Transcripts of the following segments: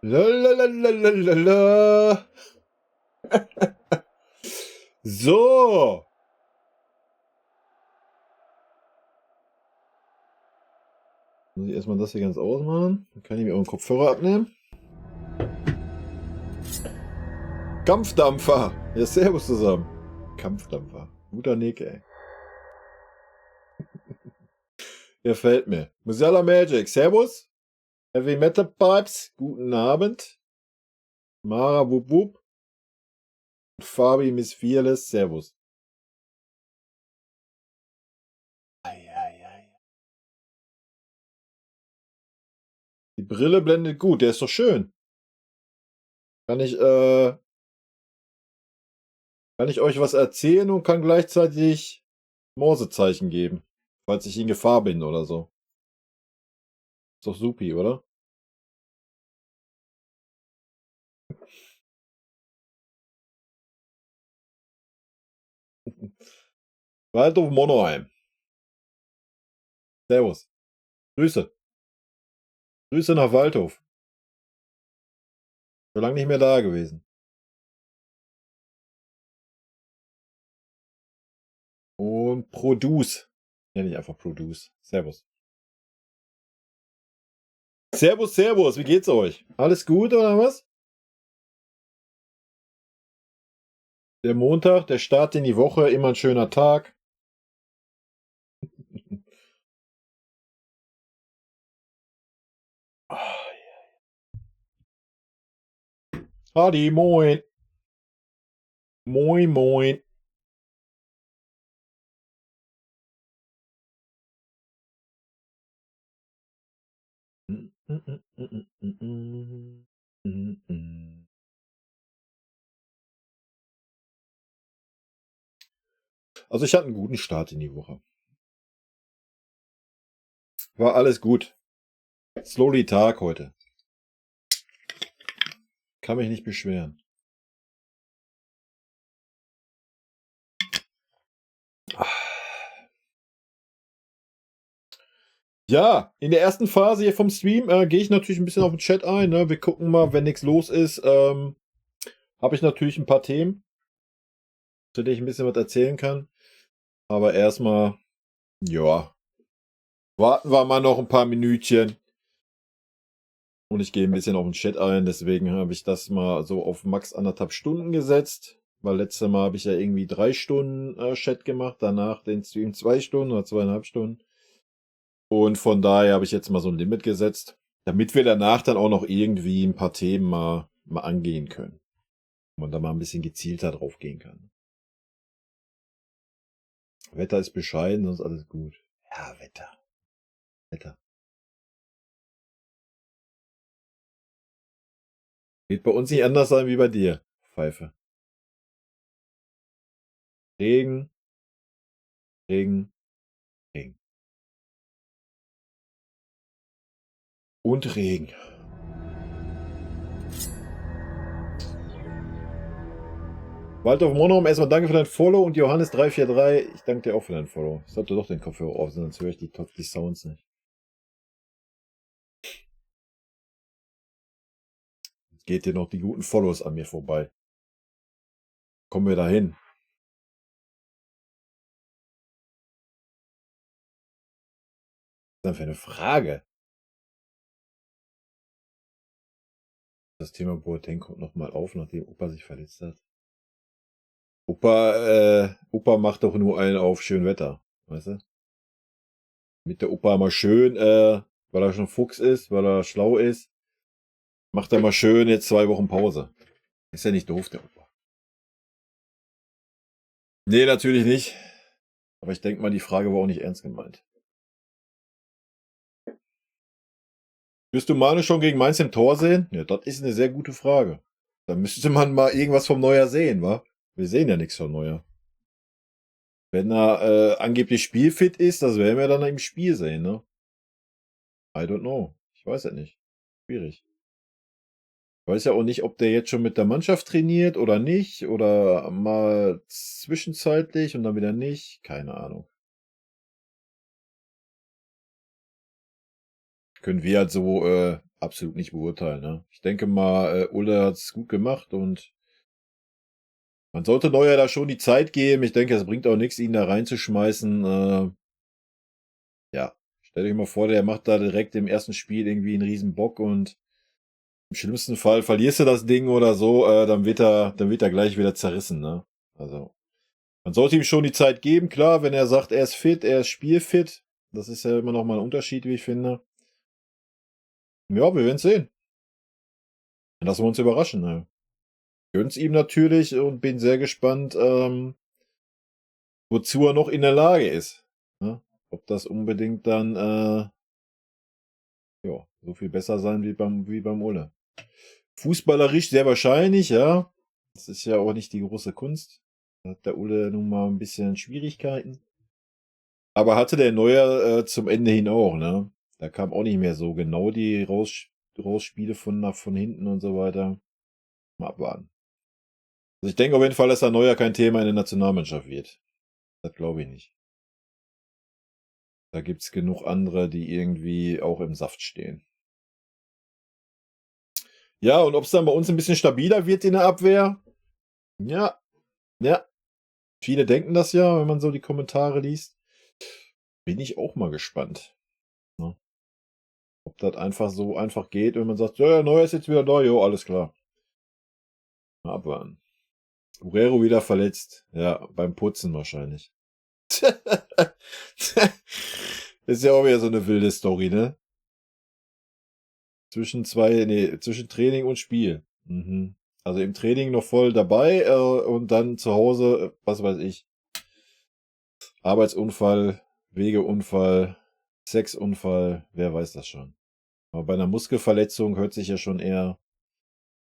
Lalalala. So. Muss ich erstmal das hier ganz ausmachen. Dann kann ich mir auch einen Kopfhörer abnehmen. Kampfdampfer. Ja, servus zusammen. Kampfdampfer. Guter Nick, ey. Gefällt mir. Musiala Magic. Servus. Heavy Metal Pipes. Guten Abend. Mara Wub Wub. Fabi Miss Fearless. Servus. Die Brille blendet gut. Der ist doch schön. Kann ich euch was erzählen und kann gleichzeitig Morsezeichen geben, falls ich in Gefahr bin oder so. Ist doch supi, oder? Waldhof Monheim. Servus. Grüße. Grüße nach Waldhof. Schon lange nicht mehr da gewesen. Und Produce. Ja, nicht einfach Produce. Servus. Servus, servus. Wie geht's euch? Alles gut oder was? Der Montag, der Start in die Woche, immer ein schöner Tag. Hadi, moin. Moin, moin. Also ich hatte einen guten Start in die Woche. War alles gut. Slowly Tag heute. Kann mich nicht beschweren. Ja, in der ersten Phase hier vom Stream gehe ich natürlich ein bisschen auf den Chat ein. Ne? Wir gucken mal, wenn nichts los ist, habe ich natürlich ein paar Themen, zu denen ich ein bisschen was erzählen kann. Aber erstmal, ja, warten wir mal noch ein paar Minütchen. Und ich gehe ein bisschen auf den Chat ein. Deswegen habe ich das mal so auf max 1,5 Stunden gesetzt. Weil letztes Mal habe ich ja irgendwie 3 Stunden Chat gemacht. Danach den Stream 2 Stunden oder 2,5 Stunden. Und von daher habe ich jetzt mal so ein Limit gesetzt, damit wir danach dann auch noch irgendwie ein paar Themen mal angehen können. Und man da mal ein bisschen gezielter drauf gehen kann. Wetter ist bescheiden, sonst alles gut. Ja, Wetter. Wird bei uns nicht anders sein wie bei dir, Pfeife. Regen, Regen, Regen. Und Regen. Waldorf Monraum, erstmal danke für dein Follow und Johannes343, ich danke dir auch für dein Follow. Ich sollte doch den Kopfhörer auf, sonst höre ich die Sounds nicht. Jetzt geht dir noch die guten Follows an mir vorbei. Kommen wir dahin. Was ist denn für eine Frage? Das Thema Boateng kommt nochmal auf, nachdem Opa sich verletzt hat. Opa macht doch nur einen auf schön Wetter, weißt du? Mit der Opa mal schön, weil er schon Fuchs ist, weil er schlau ist, macht er mal schön jetzt 2 Wochen Pause. Ist ja nicht doof, der Opa. Nee, natürlich nicht. Aber ich denke mal, die Frage war auch nicht ernst gemeint. Wirst du Mane schon gegen Mainz im Tor sehen? Ja, das ist eine sehr gute Frage. Da müsste man mal irgendwas vom Neuer sehen, wa? Wir sehen ja nichts vom Neuer. Wenn er angeblich spielfit ist, das werden wir dann im Spiel sehen, ne? I don't know. Ich weiß ja nicht. Schwierig. Ich weiß ja auch nicht, ob der jetzt schon mit der Mannschaft trainiert oder nicht. Oder mal zwischenzeitlich und dann wieder nicht. Keine Ahnung. Können wir halt so absolut nicht beurteilen. Ne? Ich denke mal, Ulle hat es gut gemacht und man sollte Neuer da schon die Zeit geben. Ich denke, es bringt auch nichts, ihn da reinzuschmeißen. Ja, stell dich mal vor, der macht da direkt im ersten Spiel irgendwie einen riesen Bock und im schlimmsten Fall verlierst du das Ding oder so, dann wird er gleich wieder zerrissen. Ne? Also man sollte ihm schon die Zeit geben. Klar, wenn er sagt, er ist fit, er ist spielfit. Das ist ja immer noch mal ein Unterschied, wie ich finde. Ja, wir werden sehen. Lassen wir uns überraschen. Ne? Gönn's ihm natürlich und bin sehr gespannt, wozu er noch in der Lage ist. Ne? Ob das unbedingt dann ja, so viel besser sein wie beim Ulle. Fußballerisch sehr wahrscheinlich, ja. Das ist ja auch nicht die große Kunst. Da hat der Ulle nun mal ein bisschen Schwierigkeiten. Aber hatte der Neuer zum Ende hin auch, ne? Da kam auch nicht mehr so genau die Rausspiele von hinten und so weiter. Mal abwarten. Also ich denke auf jeden Fall, dass der Neuer kein Thema in der Nationalmannschaft wird. Das glaube ich nicht. Da gibt's genug andere, die irgendwie auch im Saft stehen. Ja, und ob es dann bei uns ein bisschen stabiler wird in der Abwehr? Ja, ja. Viele denken das ja, wenn man so die Kommentare liest. Bin ich auch mal gespannt. Ne? Ob das einfach so einfach geht, wenn man sagt, ja, Neuer ist jetzt wieder da, jo, alles klar. Mal abwarten. Guerrero wieder verletzt. Ja, beim Putzen wahrscheinlich. Ist ja auch wieder so eine wilde Story, ne? Zwischen Training und Spiel. Mhm. Also im Training noch voll dabei und dann zu Hause, was weiß ich. Arbeitsunfall, Wegeunfall, Sexunfall, wer weiß das schon. Aber bei einer Muskelverletzung hört sich ja schon eher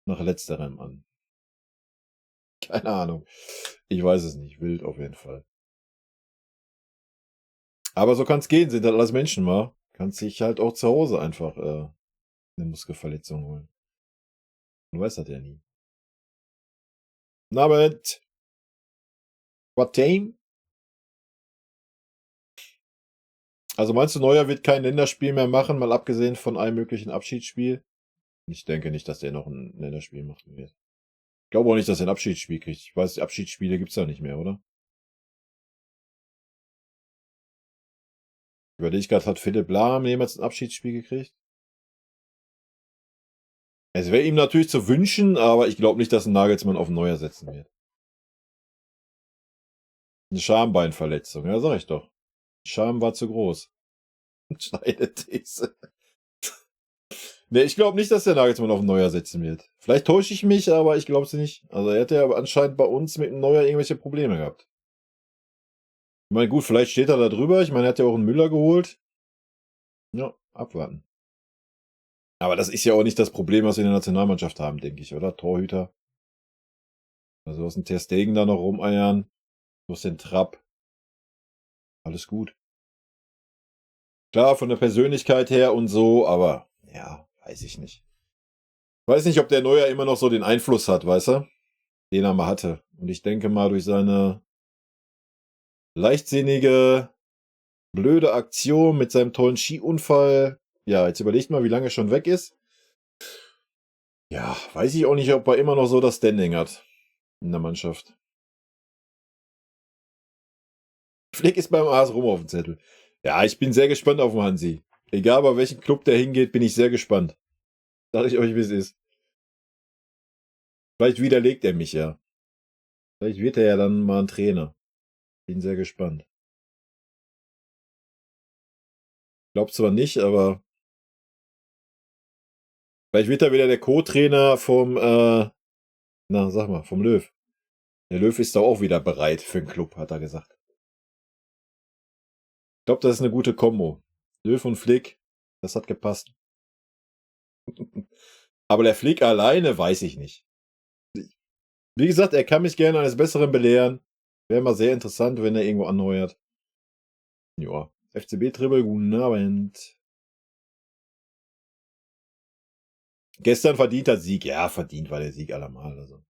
nach letzterem an. Keine Ahnung. Ich weiß es nicht. Wild auf jeden Fall. Aber so kann es gehen. Sind halt alles Menschen, wa? Kannst dich halt auch zu Hause einfach eine Muskelverletzung holen. Man weiß das ja nie. Na, mit what team? Also meinst du, Neuer wird kein Länderspiel mehr machen, mal abgesehen von einem möglichen Abschiedsspiel? Ich denke nicht, dass der noch ein Länderspiel machen wird. Ich glaube auch nicht, dass er ein Abschiedsspiel kriegt. Ich weiß, die Abschiedsspiele gibt's ja nicht mehr, oder? Überlege gerade, hat Philipp Lahm jemals ein Abschiedsspiel gekriegt? Es wäre ihm natürlich zu wünschen, aber ich glaube nicht, dass ein Nagelsmann auf ein Neuer setzen wird. Eine Schambeinverletzung, ja, sag ich doch. Die Scham war zu groß. Steile These. Ne, ich glaube nicht, dass der Nagelsmann auf ein Neuer setzen wird. Vielleicht täusche ich mich, aber ich glaube es nicht. Also er hätte ja anscheinend bei uns mit dem Neuer irgendwelche Probleme gehabt. Ich meine, gut, vielleicht steht er da drüber. Ich meine, er hat ja auch einen Müller geholt. Ja, abwarten. Aber das ist ja auch nicht das Problem, was wir in der Nationalmannschaft haben, denke ich, oder? Torhüter. Also aus dem Ter Stegen da noch rumeiern. Aus den Trapp. Alles gut. Klar, von der Persönlichkeit her und so, aber ja, weiß ich nicht. Weiß nicht, ob der Neuer immer noch so den Einfluss hat, weißt du? Den er mal hatte. Und ich denke mal, durch seine leichtsinnige, blöde Aktion mit seinem tollen Skiunfall. Ja, jetzt überlegt mal, wie lange er schon weg ist. Ja, weiß ich auch nicht, ob er immer noch so das Standing hat in der Mannschaft. Flick ist beim AS Rom auf dem Zettel. Ja, ich bin sehr gespannt auf den Hansi. Egal bei welchem Club der hingeht, bin ich sehr gespannt. Sag ich euch, wie es ist. Vielleicht widerlegt er mich ja. Vielleicht wird er ja dann mal ein Trainer. Bin sehr gespannt. Glaub zwar nicht, aber vielleicht wird er wieder der Co-Trainer vom, na, sag mal, vom Löw. Der Löw ist doch auch wieder bereit für den Club, hat er gesagt. Ich glaube, das ist eine gute Kombo. Löw und Flick, das hat gepasst. Aber der Flick alleine weiß ich nicht. Wie gesagt, er kann mich gerne eines Besseren belehren. Wäre mal sehr interessant, wenn er irgendwo anheuert. Ja, FCB-Triple, guten Abend. Gestern verdienter Sieg. Ja, verdient war der Sieg allemal. Also.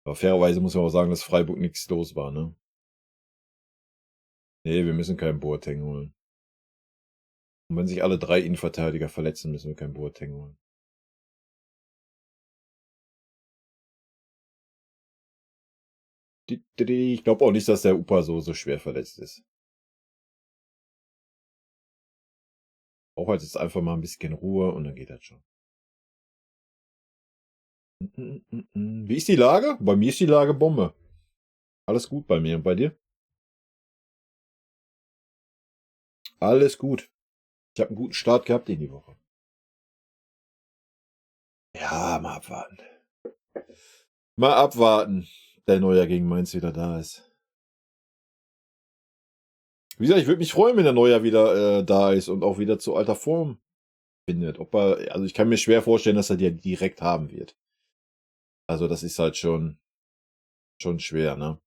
Aber fairerweise muss man auch sagen, dass Freiburg nichts los war, ne? Nee, wir müssen keinen Boateng holen. Und wenn sich alle 3 Innenverteidiger verletzen, müssen wir keinen Boateng holen. Ich glaube auch nicht, dass der Upa so schwer verletzt ist. Braucht halt jetzt einfach mal ein bisschen Ruhe und dann geht das schon. Wie ist die Lage? Bei mir ist die Lage Bombe. Alles gut bei mir. Und bei dir? Alles gut. Ich habe einen guten Start gehabt in die Woche. Ja, mal abwarten. Mal abwarten, der Neuer gegen Mainz wieder da ist. Wie gesagt, ich würde mich freuen, wenn der Neuer wieder da ist und auch wieder zu alter Form findet. Also ich kann mir schwer vorstellen, dass er die direkt haben wird. Also das ist halt schon schwer, ne?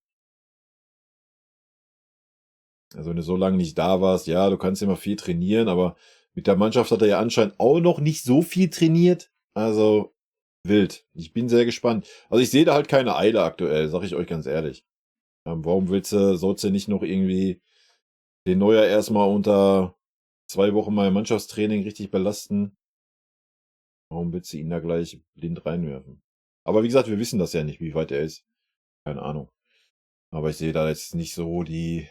Also wenn du so lange nicht da warst, ja, du kannst immer viel trainieren, aber mit der Mannschaft hat er ja anscheinend auch noch nicht so viel trainiert. Also wild. Ich bin sehr gespannt. Also ich sehe da halt keine Eile aktuell, sag ich euch ganz ehrlich. Warum sollst du nicht noch irgendwie den Neuer erstmal unter 2 Wochen mal im Mannschaftstraining richtig belasten? Warum willst du ihn da gleich blind reinwerfen? Aber wie gesagt, wir wissen das ja nicht, wie weit er ist. Keine Ahnung. Aber ich sehe da jetzt nicht so die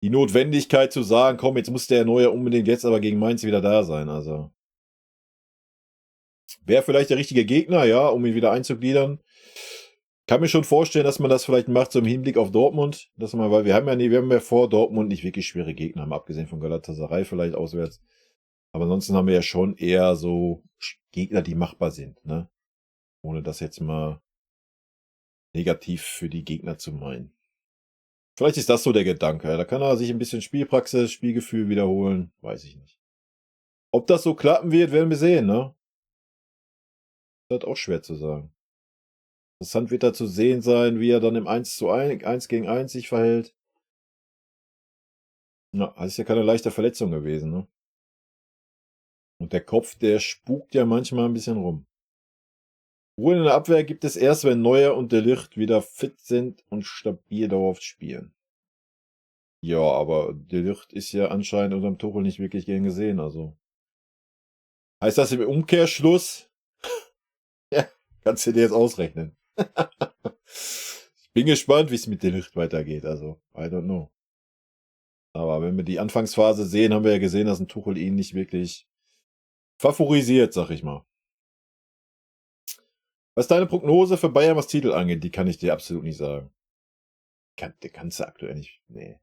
Notwendigkeit zu sagen, komm, jetzt muss der Neuer unbedingt jetzt aber gegen Mainz wieder da sein. Also wäre vielleicht der richtige Gegner, ja, um ihn wieder einzugliedern. Kann mir schon vorstellen, dass man das vielleicht macht, so im Hinblick auf Dortmund. Weil wir haben ja vor Dortmund nicht wirklich schwere Gegner, haben abgesehen von Galatasaray vielleicht auswärts. Aber ansonsten haben wir ja schon eher so Gegner, die machbar sind, ne? Ohne das jetzt mal negativ für die Gegner zu meinen. Vielleicht ist das so der Gedanke. Da kann er sich ein bisschen Spielpraxis, Spielgefühl wiederholen. Weiß ich nicht. Ob das so klappen wird, werden wir sehen, ne? Das ist auch schwer zu sagen. Interessant wird da zu sehen sein, wie er dann im 1 gegen 1 sich verhält. Na, das ist ja keine leichte Verletzung gewesen, ne? Und der Kopf, der spukt ja manchmal ein bisschen rum. Ruhe in der Abwehr gibt es erst, wenn Neuer und De Ligt wieder fit sind und stabil dauerhaft spielen. Ja, aber De Ligt ist ja anscheinend unterm Tuchel nicht wirklich gern gesehen, also. Heißt das im Umkehrschluss? Ja, kannst du dir jetzt ausrechnen. Ich bin gespannt, wie es mit De Ligt weitergeht, also, I don't know. Aber wenn wir die Anfangsphase sehen, haben wir ja gesehen, dass ein Tuchel ihn nicht wirklich favorisiert, sag ich mal. Was deine Prognose für Bayern, was Titel angeht, die kann ich dir absolut nicht sagen. Die kannst du aktuell nicht. Nee.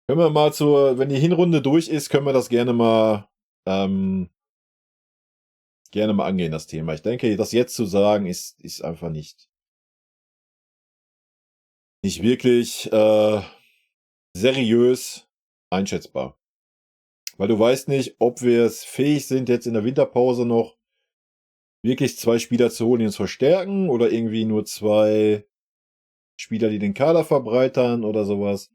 Können wir mal wenn die Hinrunde durch ist, können wir das gerne mal angehen, das Thema. Ich denke, das jetzt zu sagen, ist einfach nicht wirklich seriös einschätzbar. Weil du weißt nicht, ob wir es fähig sind, jetzt in der Winterpause noch wirklich 2 Spieler zu holen, die uns verstärken, oder irgendwie nur 2 Spieler, die den Kader verbreitern oder sowas.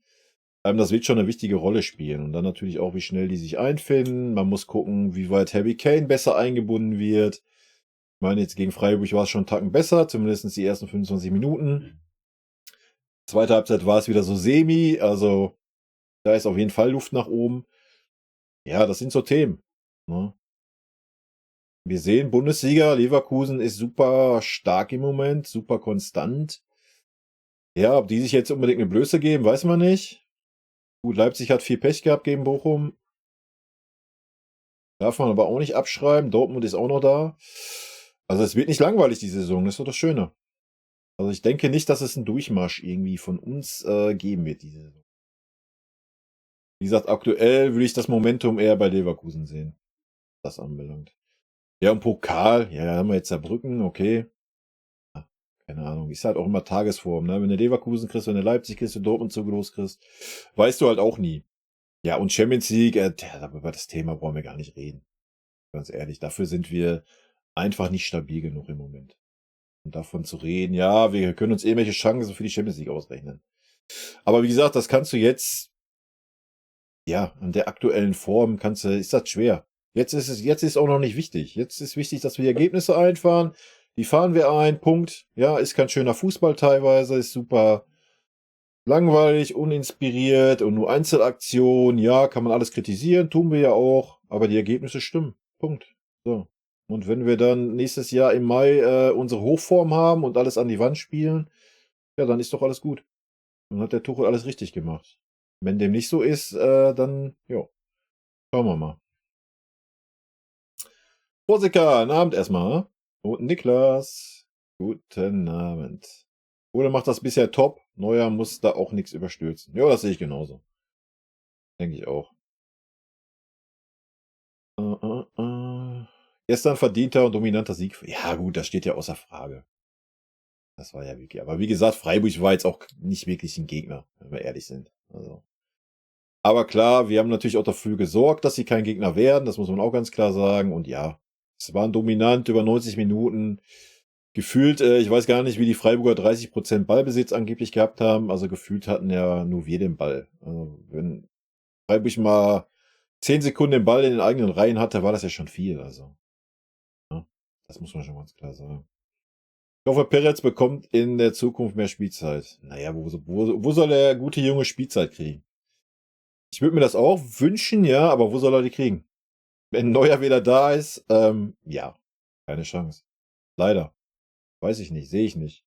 Das wird schon eine wichtige Rolle spielen. Und dann natürlich auch, wie schnell die sich einfinden. Man muss gucken, wie weit Harry Kane besser eingebunden wird. Ich meine, jetzt gegen Freiburg war es schon einen Tacken besser, zumindest die ersten 25 Minuten. Zweite Halbzeit war es wieder so semi, also da ist auf jeden Fall Luft nach oben. Ja, das sind so Themen, ne? Wir sehen, Bundesliga, Leverkusen ist super stark im Moment, super konstant. Ja, ob die sich jetzt unbedingt eine Blöße geben, weiß man nicht. Gut, Leipzig hat viel Pech gehabt gegen Bochum. Darf man aber auch nicht abschreiben. Dortmund ist auch noch da. Also es wird nicht langweilig, die Saison. Das ist doch das Schöne. Also ich denke nicht, dass es einen Durchmarsch irgendwie von uns geben wird, diese Saison. Wie gesagt, aktuell würde ich das Momentum eher bei Leverkusen sehen. Was das anbelangt. Ja, und Pokal, ja, da haben wir jetzt Saarbrücken, okay. Keine Ahnung, ist halt auch immer Tagesform, ne? Wenn du Leverkusen kriegst, wenn du Leipzig kriegst, wenn du Dortmund so groß kriegst, weißt du halt auch nie. Ja, und Champions League, über das Thema brauchen wir gar nicht reden. Ganz ehrlich, dafür sind wir einfach nicht stabil genug im Moment. Und davon zu reden, ja, wir können uns irgendwelche Chancen für die Champions League ausrechnen. Aber wie gesagt, das kannst du jetzt, ja, an der aktuellen Form ist das schwer. Jetzt ist auch noch nicht wichtig. Jetzt ist wichtig, dass wir die Ergebnisse einfahren. Die fahren wir ein, Punkt. Ja, ist kein schöner Fußball teilweise, ist super langweilig, uninspiriert und nur Einzelaktionen. Ja, kann man alles kritisieren, tun wir ja auch, aber die Ergebnisse stimmen. Punkt. So. Und wenn wir dann nächstes Jahr im Mai unsere Hochform haben und alles an die Wand spielen, ja, dann ist doch alles gut. Dann hat der Tuchel alles richtig gemacht. Wenn dem nicht so ist, dann, ja, schauen wir mal. Korsika, guten Abend erstmal. Und Niklas, guten Abend. Ole macht das bisher top. Neuer muss da auch nichts überstürzen. Ja, das sehe ich genauso. Denke ich auch. Gestern verdienter und dominanter Sieg. Ja, gut, das steht ja außer Frage. Das war ja wirklich. Aber wie gesagt, Freiburg war jetzt auch nicht wirklich ein Gegner, wenn wir ehrlich sind. Also. Aber klar, wir haben natürlich auch dafür gesorgt, dass sie kein Gegner werden. Das muss man auch ganz klar sagen. Und ja, es waren dominant über 90 Minuten. Gefühlt, ich weiß gar nicht, wie die Freiburger 30% Ballbesitz angeblich gehabt haben. Also gefühlt hatten ja nur wir den Ball. Also wenn Freiburg mal 10 Sekunden den Ball in den eigenen Reihen hatte, war das ja schon viel. Also, ja, das muss man schon ganz klar sagen. Ich hoffe, Peretz bekommt in der Zukunft mehr Spielzeit. Naja, wo soll der gute Junge Spielzeit kriegen? Ich würde mir das auch wünschen, ja, aber wo soll er die kriegen? Wenn Neuer wieder da ist, ja, keine Chance. Leider. Weiß ich nicht, sehe ich nicht.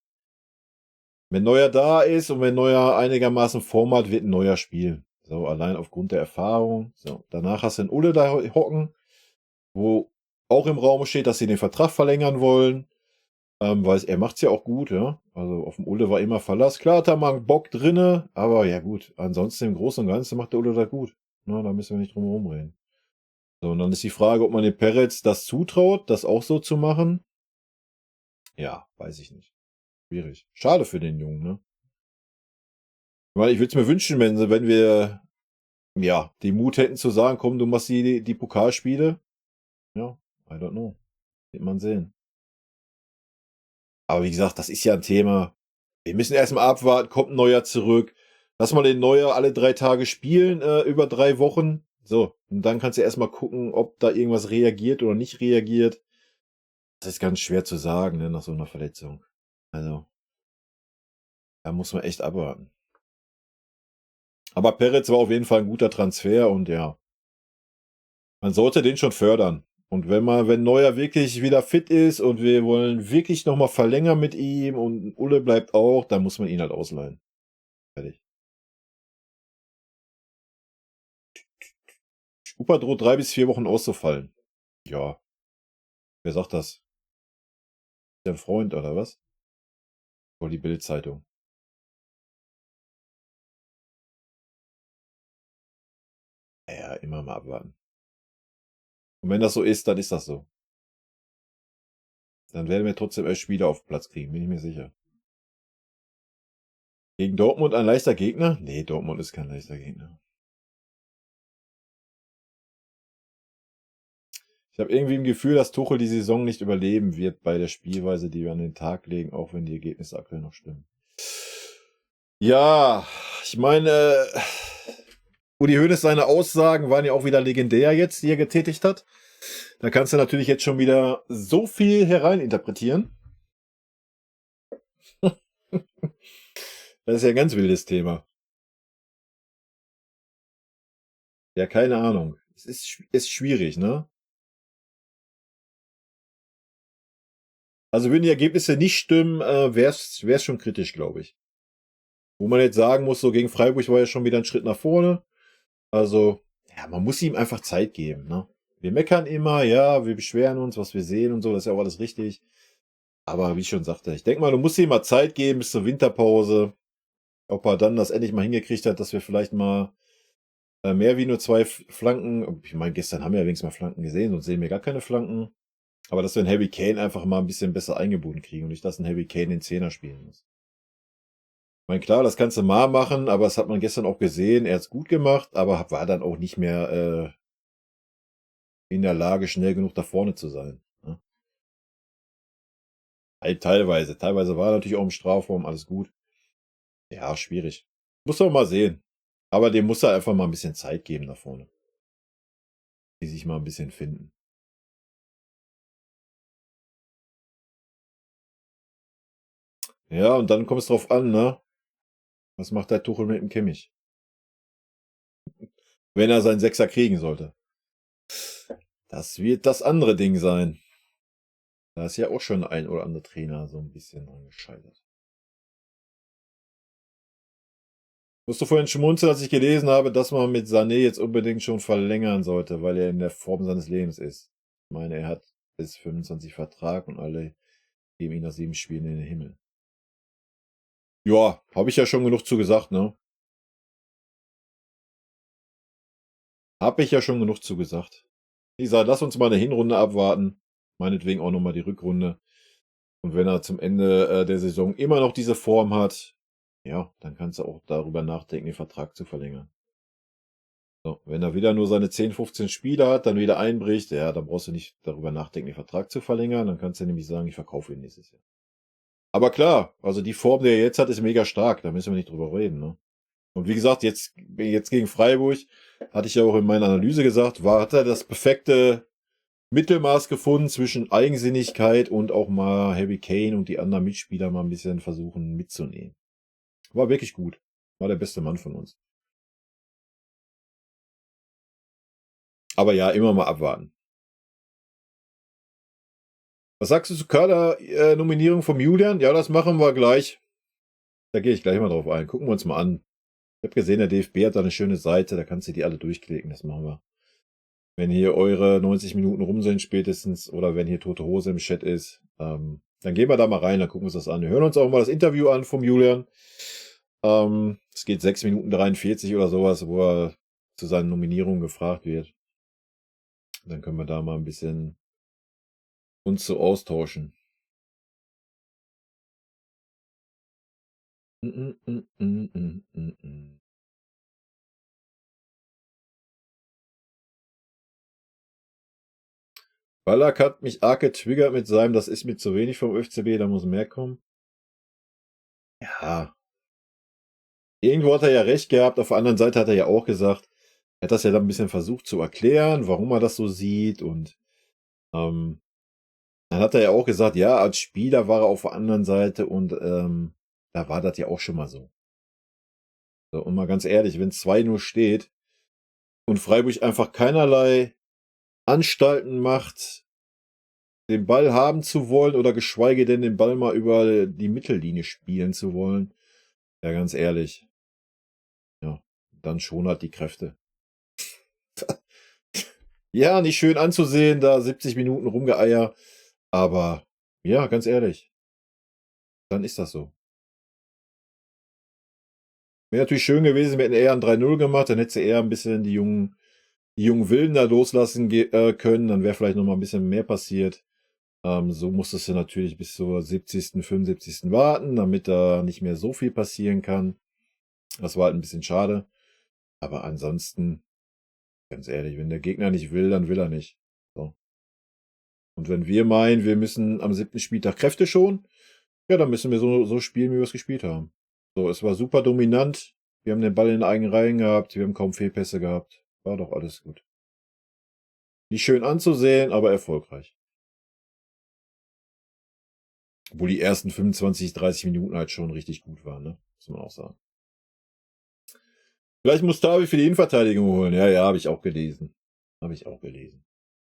Wenn Neuer da ist und wenn Neuer einigermaßen Form hat, wird ein Neuer spielen. So, allein aufgrund der Erfahrung. So, danach hast du einen Ulle da hocken, wo auch im Raum steht, dass sie den Vertrag verlängern wollen. Weil er macht's ja auch gut, ja. Also auf dem Ulle war immer Verlass. Klar hat er mal einen Bock drinne, aber ja gut. Ansonsten im Großen und Ganzen macht der Ulle das gut. Na, da müssen wir nicht drum herum reden. So, und dann ist die Frage, ob man dem Peretz das zutraut, das auch so zu machen. Ja, weiß ich nicht. Schwierig. Schade für den Jungen, ne? Weil ich würde es mir wünschen, wenn wir ja den Mut hätten zu sagen, komm, du machst die Pokalspiele. Ja, I don't know. Wird man sehen. Aber wie gesagt, das ist ja ein Thema. Wir müssen erstmal abwarten, kommt ein Neuer zurück. Lass mal den Neuer alle 3 Tage spielen, über 3 Wochen. So, und dann kannst du erstmal gucken, ob da irgendwas reagiert oder nicht reagiert. Das ist ganz schwer zu sagen, ne, nach so einer Verletzung. Also, da muss man echt abwarten. Aber Peretz war auf jeden Fall ein guter Transfer und ja, man sollte den schon fördern. Und wenn Neuer wirklich wieder fit ist und wir wollen wirklich noch mal verlängern mit ihm und Ulle bleibt auch, dann muss man ihn halt ausleihen. Fertig. Schuper droht 3 bis 4 Wochen auszufallen. Ja, wer sagt das? Dein Freund oder was? Oder die Bild-Zeitung? Ja, immer mal abwarten. Und wenn das so ist, dann ist das so. Dann werden wir trotzdem 11 Spieler auf den Platz kriegen, bin ich mir sicher. Gegen Dortmund ein leichter Gegner? Nee, Dortmund ist kein leichter Gegner. Ich habe irgendwie im Gefühl, dass Tuchel die Saison nicht überleben wird bei der Spielweise, die wir an den Tag legen, auch wenn die Ergebnisse aktuell noch stimmen. Ja, ich meine, Uli Hoeneß, seine Aussagen waren ja auch wieder legendär jetzt, die er getätigt hat. Da kannst du natürlich jetzt schon wieder so viel hereininterpretieren. Das ist ja ein ganz wildes Thema. Ja, keine Ahnung. Es ist schwierig, ne? Also, wenn die Ergebnisse nicht stimmen, wär's schon kritisch, glaube ich. Wo man jetzt sagen muss, so gegen Freiburg war ja schon wieder ein Schritt nach vorne. Also, ja, man muss ihm einfach Zeit geben, ne? Wir meckern immer, ja, wir beschweren uns, was wir sehen und so, das ist ja auch alles richtig. Aber wie ich schon sagte, ich denke mal, du musst ihm mal Zeit geben bis zur Winterpause. Ob er dann das endlich mal hingekriegt hat, dass wir vielleicht mal mehr wie nur 2 Flanken, ich meine, gestern haben wir ja wenigstens mal Flanken gesehen, sonst sehen wir gar keine Flanken. Aber dass wir einen Harry Kane einfach mal ein bisschen besser eingebunden kriegen und nicht, dass ein Harry Kane den Zehner spielen muss. Ich meine, klar, das kannst du mal machen, aber das hat man gestern auch gesehen. Er hat's gut gemacht, aber war dann auch nicht mehr in der Lage, schnell genug da vorne zu sein. Ne? Halt teilweise. Teilweise war er natürlich auch im Strafraum, alles gut. Ja, schwierig. Muss man mal sehen. Aber dem muss er einfach mal ein bisschen Zeit geben da vorne. Die sich mal ein bisschen finden. Ja, und dann kommt es drauf an, ne? Was macht der Tuchel mit dem Kimmich? Wenn er seinen Sechser kriegen sollte. Das wird das andere Ding sein. Da ist ja auch schon ein oder andere Trainer so ein bisschen dran gescheitert. Musst du vorhin schmunzeln, als ich gelesen habe, dass man mit Sané jetzt unbedingt schon verlängern sollte, weil er in der Form seines Lebens ist. Ich meine, er hat bis 25 Vertrag und alle geben ihn nach 7 Spielen in den Himmel. Ja, habe ich ja schon genug zu gesagt, ne? Habe ich ja schon genug zu gesagt. Wie gesagt, lass uns mal eine Hinrunde abwarten. Meinetwegen auch noch mal die Rückrunde. Und wenn er zum Ende, der Saison immer noch diese Form hat, ja, dann kannst du auch darüber nachdenken, den Vertrag zu verlängern. So, wenn er wieder nur seine 10, 15 Spiele hat, dann wieder einbricht, ja, dann brauchst du nicht darüber nachdenken, den Vertrag zu verlängern. Dann kannst du nämlich sagen, ich verkaufe ihn nächstes Jahr. Aber klar, also die Form, die er jetzt hat, ist mega stark. Da müssen wir nicht drüber reden, ne? Und wie gesagt, jetzt gegen Freiburg, hatte ich ja auch in meiner Analyse gesagt, hat er das perfekte Mittelmaß gefunden zwischen Eigensinnigkeit und auch mal Harry Kane und die anderen Mitspieler mal ein bisschen versuchen mitzunehmen. War wirklich gut. War der beste Mann von uns. Aber ja, immer mal abwarten. Was sagst du zu Kader-Nominierung vom Julian? Ja, das machen wir gleich. Da gehe ich gleich mal drauf ein. Gucken wir uns mal an. Ich habe gesehen, der DFB hat da eine schöne Seite, da kannst du die alle durchklicken. Das machen wir. Wenn hier eure 90 Minuten rum sind spätestens oder wenn hier tote Hose im Chat ist, dann gehen wir da mal rein, dann gucken wir uns das an. Wir hören uns auch mal das Interview an vom Julian. Es geht 6 Minuten 43 oder sowas, wo er zu seinen Nominierungen gefragt wird. Dann können wir da mal ein bisschen uns so austauschen. Ballack hat mich arg getriggert mit seinem, das ist mir zu wenig vom FCB, da muss mehr kommen. Ja. Irgendwo hat er ja recht gehabt, auf der anderen Seite hat er ja auch gesagt, er hat das ja dann ein bisschen versucht zu erklären, warum er das so sieht und dann hat er ja auch gesagt, ja, als Spieler war er auf der anderen Seite und da war das ja auch schon mal so. So, und mal ganz ehrlich, wenn 2-0 steht und Freiburg einfach keinerlei Anstalten macht, den Ball haben zu wollen oder geschweige denn den Ball mal über die Mittellinie spielen zu wollen, ja, ganz ehrlich, ja, dann schon halt die Kräfte. Ja, nicht schön anzusehen, da 70 Minuten Rumgeeier, aber ja, ganz ehrlich, dann ist das so. Wäre natürlich schön gewesen, wir hätten eher ein 3-0 gemacht, dann hättest du eher ein bisschen die jungen Wilden da loslassen können, dann wäre vielleicht noch mal ein bisschen mehr passiert. So musstest du natürlich bis zur 70., 75. warten, damit da nicht mehr so viel passieren kann. Das war halt ein bisschen schade. Aber ansonsten, ganz ehrlich, wenn der Gegner nicht will, dann will er nicht. So. Und wenn wir meinen, wir müssen am 7. Spieltag Kräfte schonen, ja, dann müssen wir so spielen, wie wir es gespielt haben. So, es war super dominant. Wir haben den Ball in den eigenen Reihen gehabt. Wir haben kaum Fehlpässe gehabt. War doch alles gut. Nicht schön anzusehen, aber erfolgreich. Obwohl die ersten 25, 30 Minuten halt schon richtig gut waren, ne? Muss man auch sagen. Vielleicht muss Tavi für die Innenverteidigung holen. Ja, ja, habe ich auch gelesen. Habe ich auch gelesen.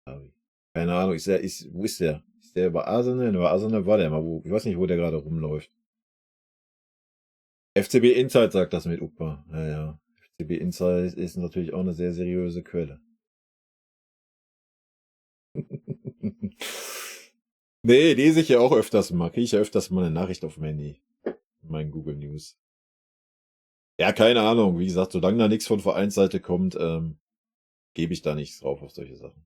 Tavi. Keine Ahnung, wo ist der? Ist der bei Arsenal? Bei Arsenal war der mal. Ich weiß nicht, wo der gerade rumläuft. FCB Insight sagt das mit Upa. Ja, ja. FCB Insight ist natürlich auch eine sehr seriöse Quelle. Nee, lese ich ja auch öfters mal. Kriege ich ja öfters mal eine Nachricht auf dem Handy. Mein Google News. Ja, keine Ahnung. Wie gesagt, solange da nichts von Vereinsseite kommt, gebe ich da nichts drauf auf solche Sachen.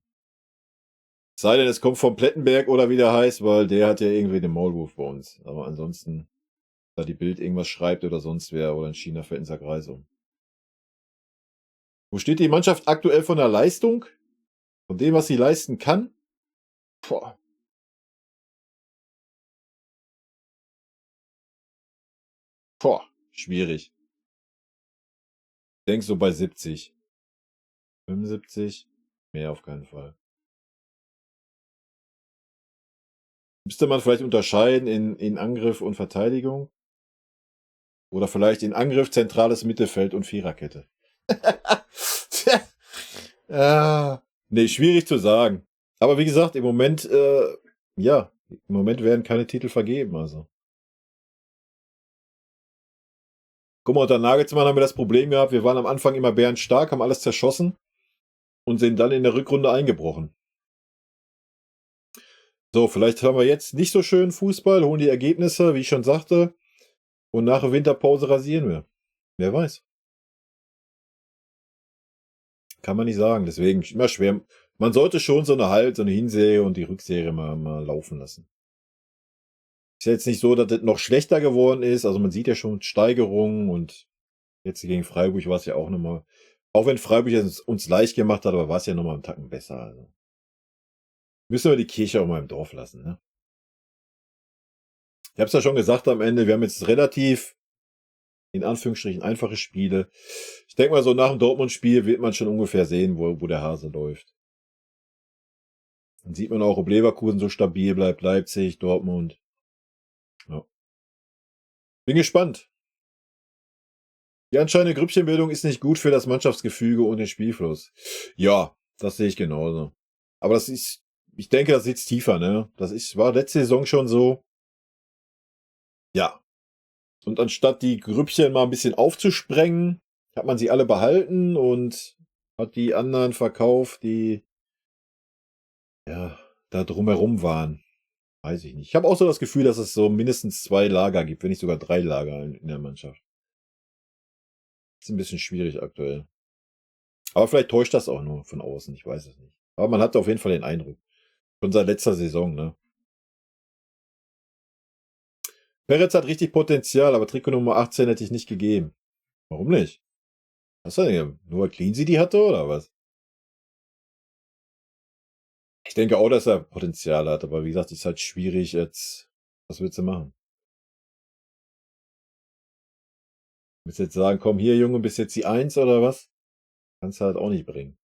Es sei denn, es kommt vom Plettenberg oder wie der heißt, weil der hat ja irgendwie den Maulwurf bei uns. Aber ansonsten, da die Bild irgendwas schreibt oder sonst wer oder in China fällt ein Sack Reis um. Wo steht die Mannschaft aktuell von der Leistung? Von dem, was sie leisten kann? Boah. Boah. Schwierig. Denkst so bei 70. 75? Mehr auf keinen Fall. Müsste man vielleicht unterscheiden in Angriff und Verteidigung? Oder vielleicht in Angriff, zentrales Mittelfeld und Viererkette. Nee, schwierig zu sagen. Aber wie gesagt, im Moment, ja, im Moment werden keine Titel vergeben, also. Guck mal, unter Nagelsmann haben wir das Problem gehabt, wir waren am Anfang immer bärenstark, haben alles zerschossen und sind dann in der Rückrunde eingebrochen. So, vielleicht haben wir jetzt nicht so schön Fußball, holen die Ergebnisse, wie ich schon sagte, und nach der Winterpause rasieren wir. Wer weiß. Kann man nicht sagen, deswegen immer schwer. Man sollte schon so eine Hinserie und die Rückserie mal laufen lassen. Ist ja jetzt nicht so, dass das noch schlechter geworden ist, also man sieht ja schon Steigerungen und jetzt gegen Freiburg war es ja auch nochmal, auch wenn Freiburg es uns leicht gemacht hat, aber war es ja nochmal einen Tacken besser, also. Müssen wir die Kirche auch mal im Dorf lassen, ne? Ich habe es ja schon gesagt am Ende, wir haben jetzt relativ, in Anführungsstrichen, einfache Spiele. Ich denke mal, so nach dem Dortmund-Spiel wird man schon ungefähr sehen, wo der Hase läuft. Dann sieht man auch, ob Leverkusen so stabil bleibt, Leipzig, Dortmund. Ja. Bin gespannt. Die anscheinende Grüppchenbildung ist nicht gut für das Mannschaftsgefüge und den Spielfluss. Ja, das sehe ich genauso. Aber das ist, ich denke, das sitzt tiefer, ne? War letzte Saison schon so. Ja. Und anstatt die Grüppchen mal ein bisschen aufzusprengen, hat man sie alle behalten und hat die anderen verkauft, die, ja, da drumherum waren. Weiß ich nicht. Ich habe auch so das Gefühl, dass es so mindestens 2 Lager gibt, wenn nicht sogar 3 Lager in der Mannschaft. Ist ein bisschen schwierig aktuell. Aber vielleicht täuscht das auch nur von außen, ich weiß es nicht. Aber man hat auf jeden Fall den Eindruck. Schon seit letzter Saison, ne? Peretz hat richtig Potenzial, aber Trikot Nummer 18 hätte ich nicht gegeben. Warum nicht? Was denn? Nur weil Cleansey die hatte, oder was? Ich denke auch, dass er Potenzial hat, aber wie gesagt, ist halt schwierig jetzt. Was willst du machen? Willst du jetzt sagen, komm hier, Junge, bist jetzt die Eins oder was? Kannst du halt auch nicht bringen.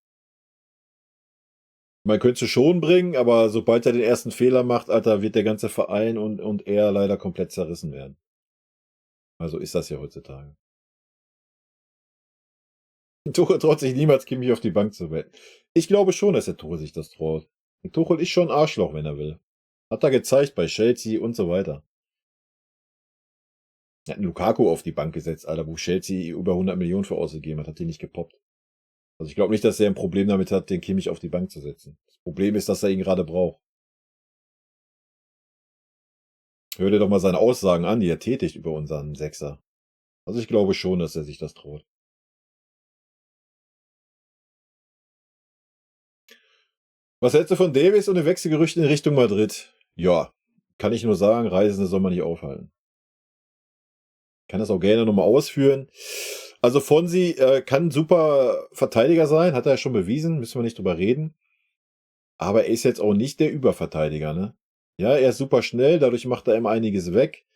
Man könnte schon bringen, aber sobald er den ersten Fehler macht, Alter, wird der ganze Verein und er leider komplett zerrissen werden. Also ist das ja heutzutage. Tuchel traut sich niemals, Kimmich auf die Bank zu betten. Ich glaube schon, dass der Tuchel sich das traut. Der Tuchel ist schon ein Arschloch, wenn er will. Hat er gezeigt bei Chelsea und so weiter. Er hat einen Lukaku auf die Bank gesetzt, Alter, wo Chelsea über 100 Millionen für ausgegeben hat, hat die nicht gepoppt. Also ich glaube nicht, dass er ein Problem damit hat, den Kimmich auf die Bank zu setzen. Das Problem ist, dass er ihn gerade braucht. Hör dir doch mal seine Aussagen an, die er tätigt über unseren Sechser. Also ich glaube schon, dass er sich das traut. Was hältst du von Davis und den Wechselgerüchten in Richtung Madrid? Ja, kann ich nur sagen, Reisende soll man nicht aufhalten. Kann das auch gerne nochmal ausführen. Also Fonsi kann ein super Verteidiger sein, hat er ja schon bewiesen, müssen wir nicht drüber reden. Aber er ist jetzt auch nicht der Überverteidiger, ne? Ja, er ist super schnell, dadurch macht er immer einiges weg.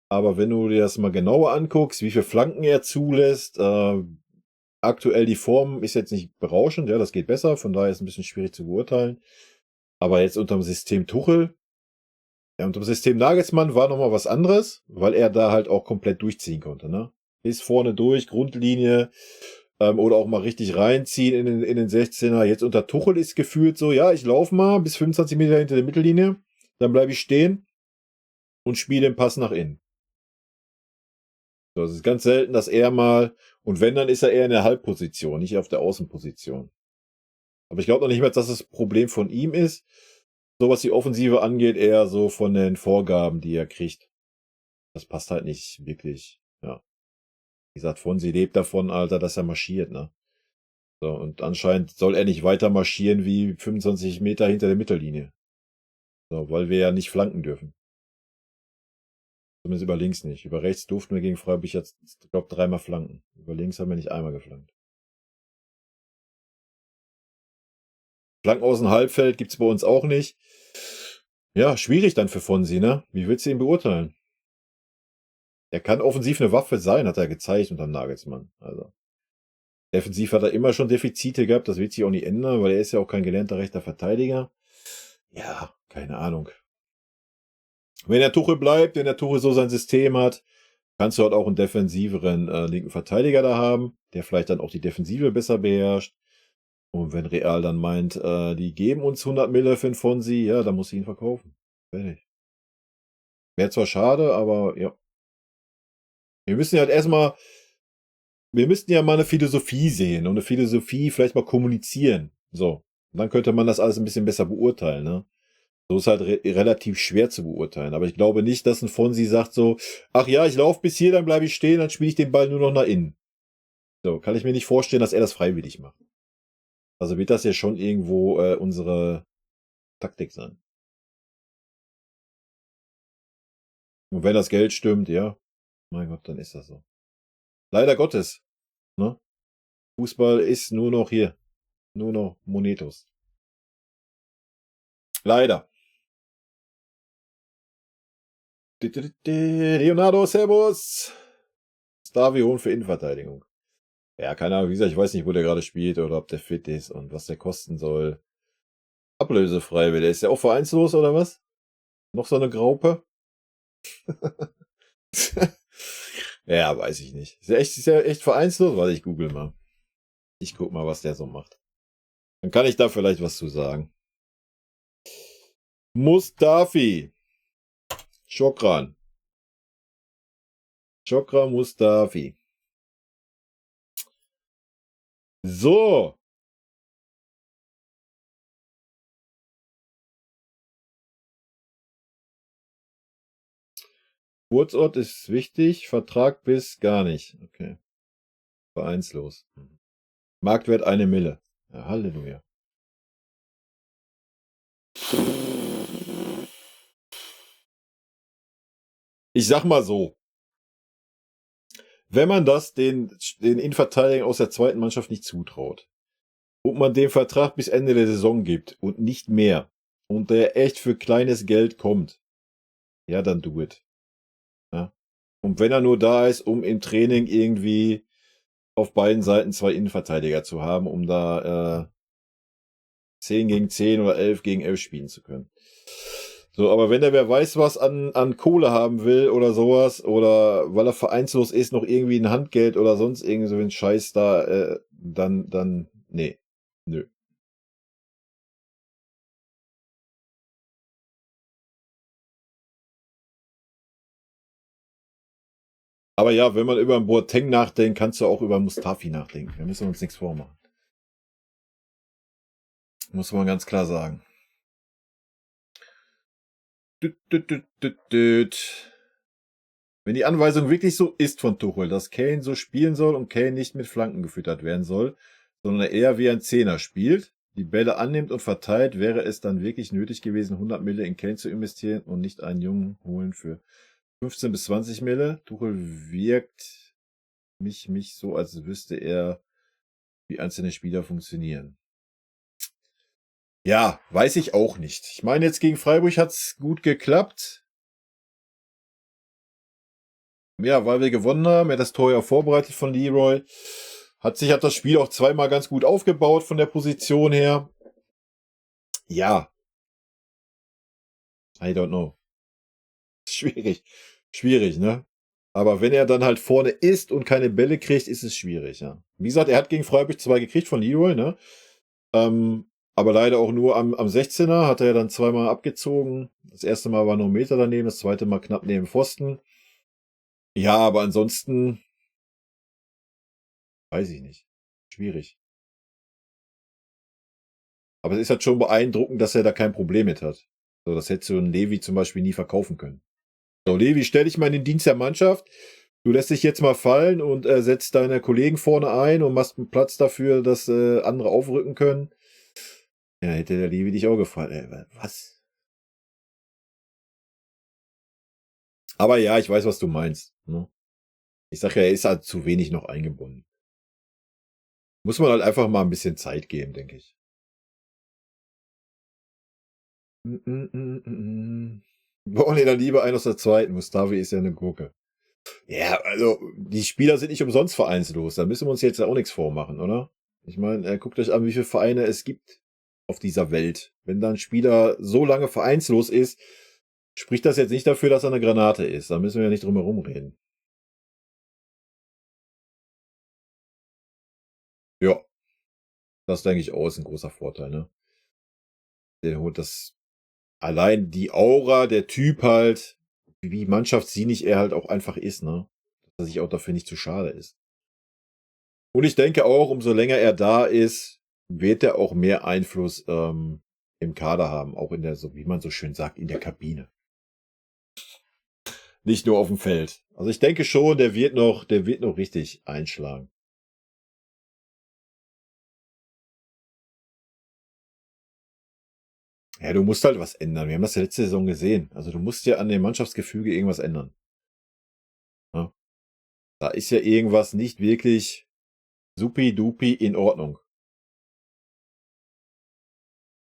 Aber wenn du dir das mal genauer anguckst, wie viele Flanken er zulässt, aktuell die Form ist jetzt nicht berauschend, ja, das geht besser, von daher ist es ein bisschen schwierig zu beurteilen. Aber jetzt unter dem System Tuchel, ja, unter dem System Nagelsmann war nochmal was anderes, weil er da halt auch komplett durchziehen konnte, ne? Ist vorne durch, Grundlinie, oder auch mal richtig reinziehen in den 16er. Jetzt unter Tuchel ist gefühlt so, ja, ich laufe mal bis 25 Meter hinter der Mittellinie, dann bleibe ich stehen und spiele den Pass nach innen. So, es ist ganz selten, dass er mal, und wenn, dann ist er eher in der Halbposition, nicht auf der Außenposition. Aber ich glaube noch nicht mal, dass das Problem von ihm ist, so was die Offensive angeht, eher so von den Vorgaben, die er kriegt. Das passt halt nicht wirklich, ja. Wie gesagt, Fonsi lebt davon, Alter, dass er marschiert, ne? So, und anscheinend soll er nicht weiter marschieren wie 25 Meter hinter der Mittellinie. So, weil wir ja nicht flanken dürfen. Zumindest über links nicht. Über rechts durften wir gegen Freiburg jetzt, ich glaube, 3-mal flanken. Über links haben wir nicht einmal geflankt. Flanken aus dem Halbfeld gibt's bei uns auch nicht. Ja, schwierig dann für Fonsi, ne? Wie willst du ihn beurteilen? Er kann offensiv eine Waffe sein, hat er gezeigt unter Nagelsmann. Also, defensiv hat er immer schon Defizite gehabt, das wird sich auch nicht ändern, weil er ist ja auch kein gelernter rechter Verteidiger. Ja, keine Ahnung. Wenn der Tuchel bleibt, wenn der Tuchel so sein System hat, Kannst du halt auch einen defensiveren linken Verteidiger da haben, der vielleicht dann auch die Defensive besser beherrscht. Und wenn Real dann meint, die geben uns 100 Mille für den Fonsi, ja, dann muss ich ihn verkaufen. Fertig. Wäre zwar schade, aber ja. Wir müssen ja halt erstmal, wir müssten ja mal eine Philosophie sehen und eine Philosophie vielleicht mal kommunizieren. So. Und dann könnte man das alles ein bisschen besser beurteilen, ne? So ist halt relativ schwer zu beurteilen. Aber ich glaube nicht, dass ein Fonsi sagt so, ach ja, ich laufe bis hier, dann bleibe ich stehen, dann spiele ich den Ball nur noch nach innen. So, kann ich mir nicht vorstellen, dass er das freiwillig macht. Also wird das ja schon irgendwo unsere Taktik sein. Und wenn das Geld stimmt, ja, mein Gott, dann ist das so. Leider Gottes, ne? Fußball ist nur noch hier. Nur noch Monetos. Leider. Leonardo, Servus. Stavi holen für Innenverteidigung. Ja, keine Ahnung, wie gesagt, ich weiß nicht, wo der gerade spielt oder ob der fit ist und was der kosten soll. Ablösefrei will der. Ist der auch vereinslos oder was? Noch so eine Graupe? Ja, weiß ich nicht. Ist der echt vereinslos? Warte, ich google mal. Ich guck mal, was der so macht. Dann kann ich da vielleicht was zu sagen. Mustafi. Chokran. Chokran Mustafi. So. Geburtsort ist wichtig, Vertrag bis gar nicht. Okay. Vereinslos. Marktwert 1 Mille. Ja, Halleluja. Ich sag mal so. Wenn man das den Innenverteidigern aus der zweiten Mannschaft nicht zutraut und man den Vertrag bis Ende der Saison gibt und nicht mehr und der echt für kleines Geld kommt, ja, dann do it. Ja. Und wenn er nur da ist, um im Training irgendwie auf beiden Seiten 2 Innenverteidiger zu haben, um da 10 gegen 10 oder 11 gegen 11 spielen zu können. So, aber wenn er wer weiß was an Kohle haben will oder sowas, oder weil er vereinslos ist, noch irgendwie ein Handgeld oder sonst irgendwie so ein Scheiß da, dann, nee, nö. Aber ja, wenn man über einen Boateng nachdenkt, kannst du auch über Mustafi nachdenken. Da müssen wir uns nichts vormachen. Muss man ganz klar sagen. Wenn die Anweisung wirklich so ist von Tuchel, dass Kane so spielen soll und Kane nicht mit Flanken gefüttert werden soll, sondern eher wie ein Zehner spielt, die Bälle annimmt und verteilt, wäre es dann wirklich nötig gewesen, 100 Mille in Kane zu investieren und nicht einen Jungen holen für 15 bis 20 Mille. Tuchel wirkt mich so, als wüsste er, wie einzelne Spieler funktionieren. Ja, weiß ich auch nicht. Ich meine, jetzt gegen Freiburg hat's gut geklappt. Ja, weil wir gewonnen haben. Er hat das Tor ja vorbereitet von Leroy. Hat das Spiel auch zweimal ganz gut aufgebaut von der Position her. Ja. I don't know. Schwierig. Schwierig, ne? Aber wenn er dann halt vorne ist und keine Bälle kriegt, ist es schwierig, ja. Wie gesagt, er hat gegen Freiburg 2 gekriegt von Leroy, ne? Aber leider auch nur am 16er, hat er ja dann zweimal abgezogen. Das erste Mal war nur 1 Meter daneben, das zweite Mal knapp neben Pfosten. Ja, aber ansonsten weiß ich nicht. Schwierig. Aber es ist halt schon beeindruckend, dass er da kein Problem mit hat. So, das hätte so ein Levi zum Beispiel nie verkaufen können. So, Levi, stell dich mal in den Dienst der Mannschaft. Du lässt dich jetzt mal fallen und setzt deine Kollegen vorne ein und machst einen Platz dafür, dass andere aufrücken können. Ja, hätte der Levi dich auch gefallen. Was? Aber ja, ich weiß, was du meinst. Ne? Ich sag ja, er ist halt zu wenig noch eingebunden. Muss man halt einfach mal ein bisschen Zeit geben, denke ich. Wir wollen dann lieber einen aus der zweiten. Mustafi ist ja eine Gurke. Ja, also die Spieler sind nicht umsonst vereinslos. Da müssen wir uns jetzt ja auch nichts vormachen, oder? Ich meine, guckt euch an, wie viele Vereine es gibt auf dieser Welt. Wenn da ein Spieler so lange vereinslos ist, spricht das jetzt nicht dafür, dass er eine Granate ist. Da müssen wir ja nicht drum herum reden. Das denke ich auch, ist ein großer Vorteil, ne? Der holt das allein die Aura, der Typ halt, wie mannschaftsdienlich er halt auch einfach ist, ne? Dass er sich auch dafür nicht zu schade ist. Und ich denke auch, umso länger er da ist, wird er auch mehr Einfluss im Kader haben, auch in der, so wie man so schön sagt, in der Kabine. Nicht nur auf dem Feld. Also ich denke schon, der wird noch richtig einschlagen. Ja, du musst halt was ändern. Wir haben das ja letzte Saison gesehen. Also du musst ja an dem Mannschaftsgefüge irgendwas ändern. Ja? Da ist ja irgendwas nicht wirklich supi-dupi in Ordnung.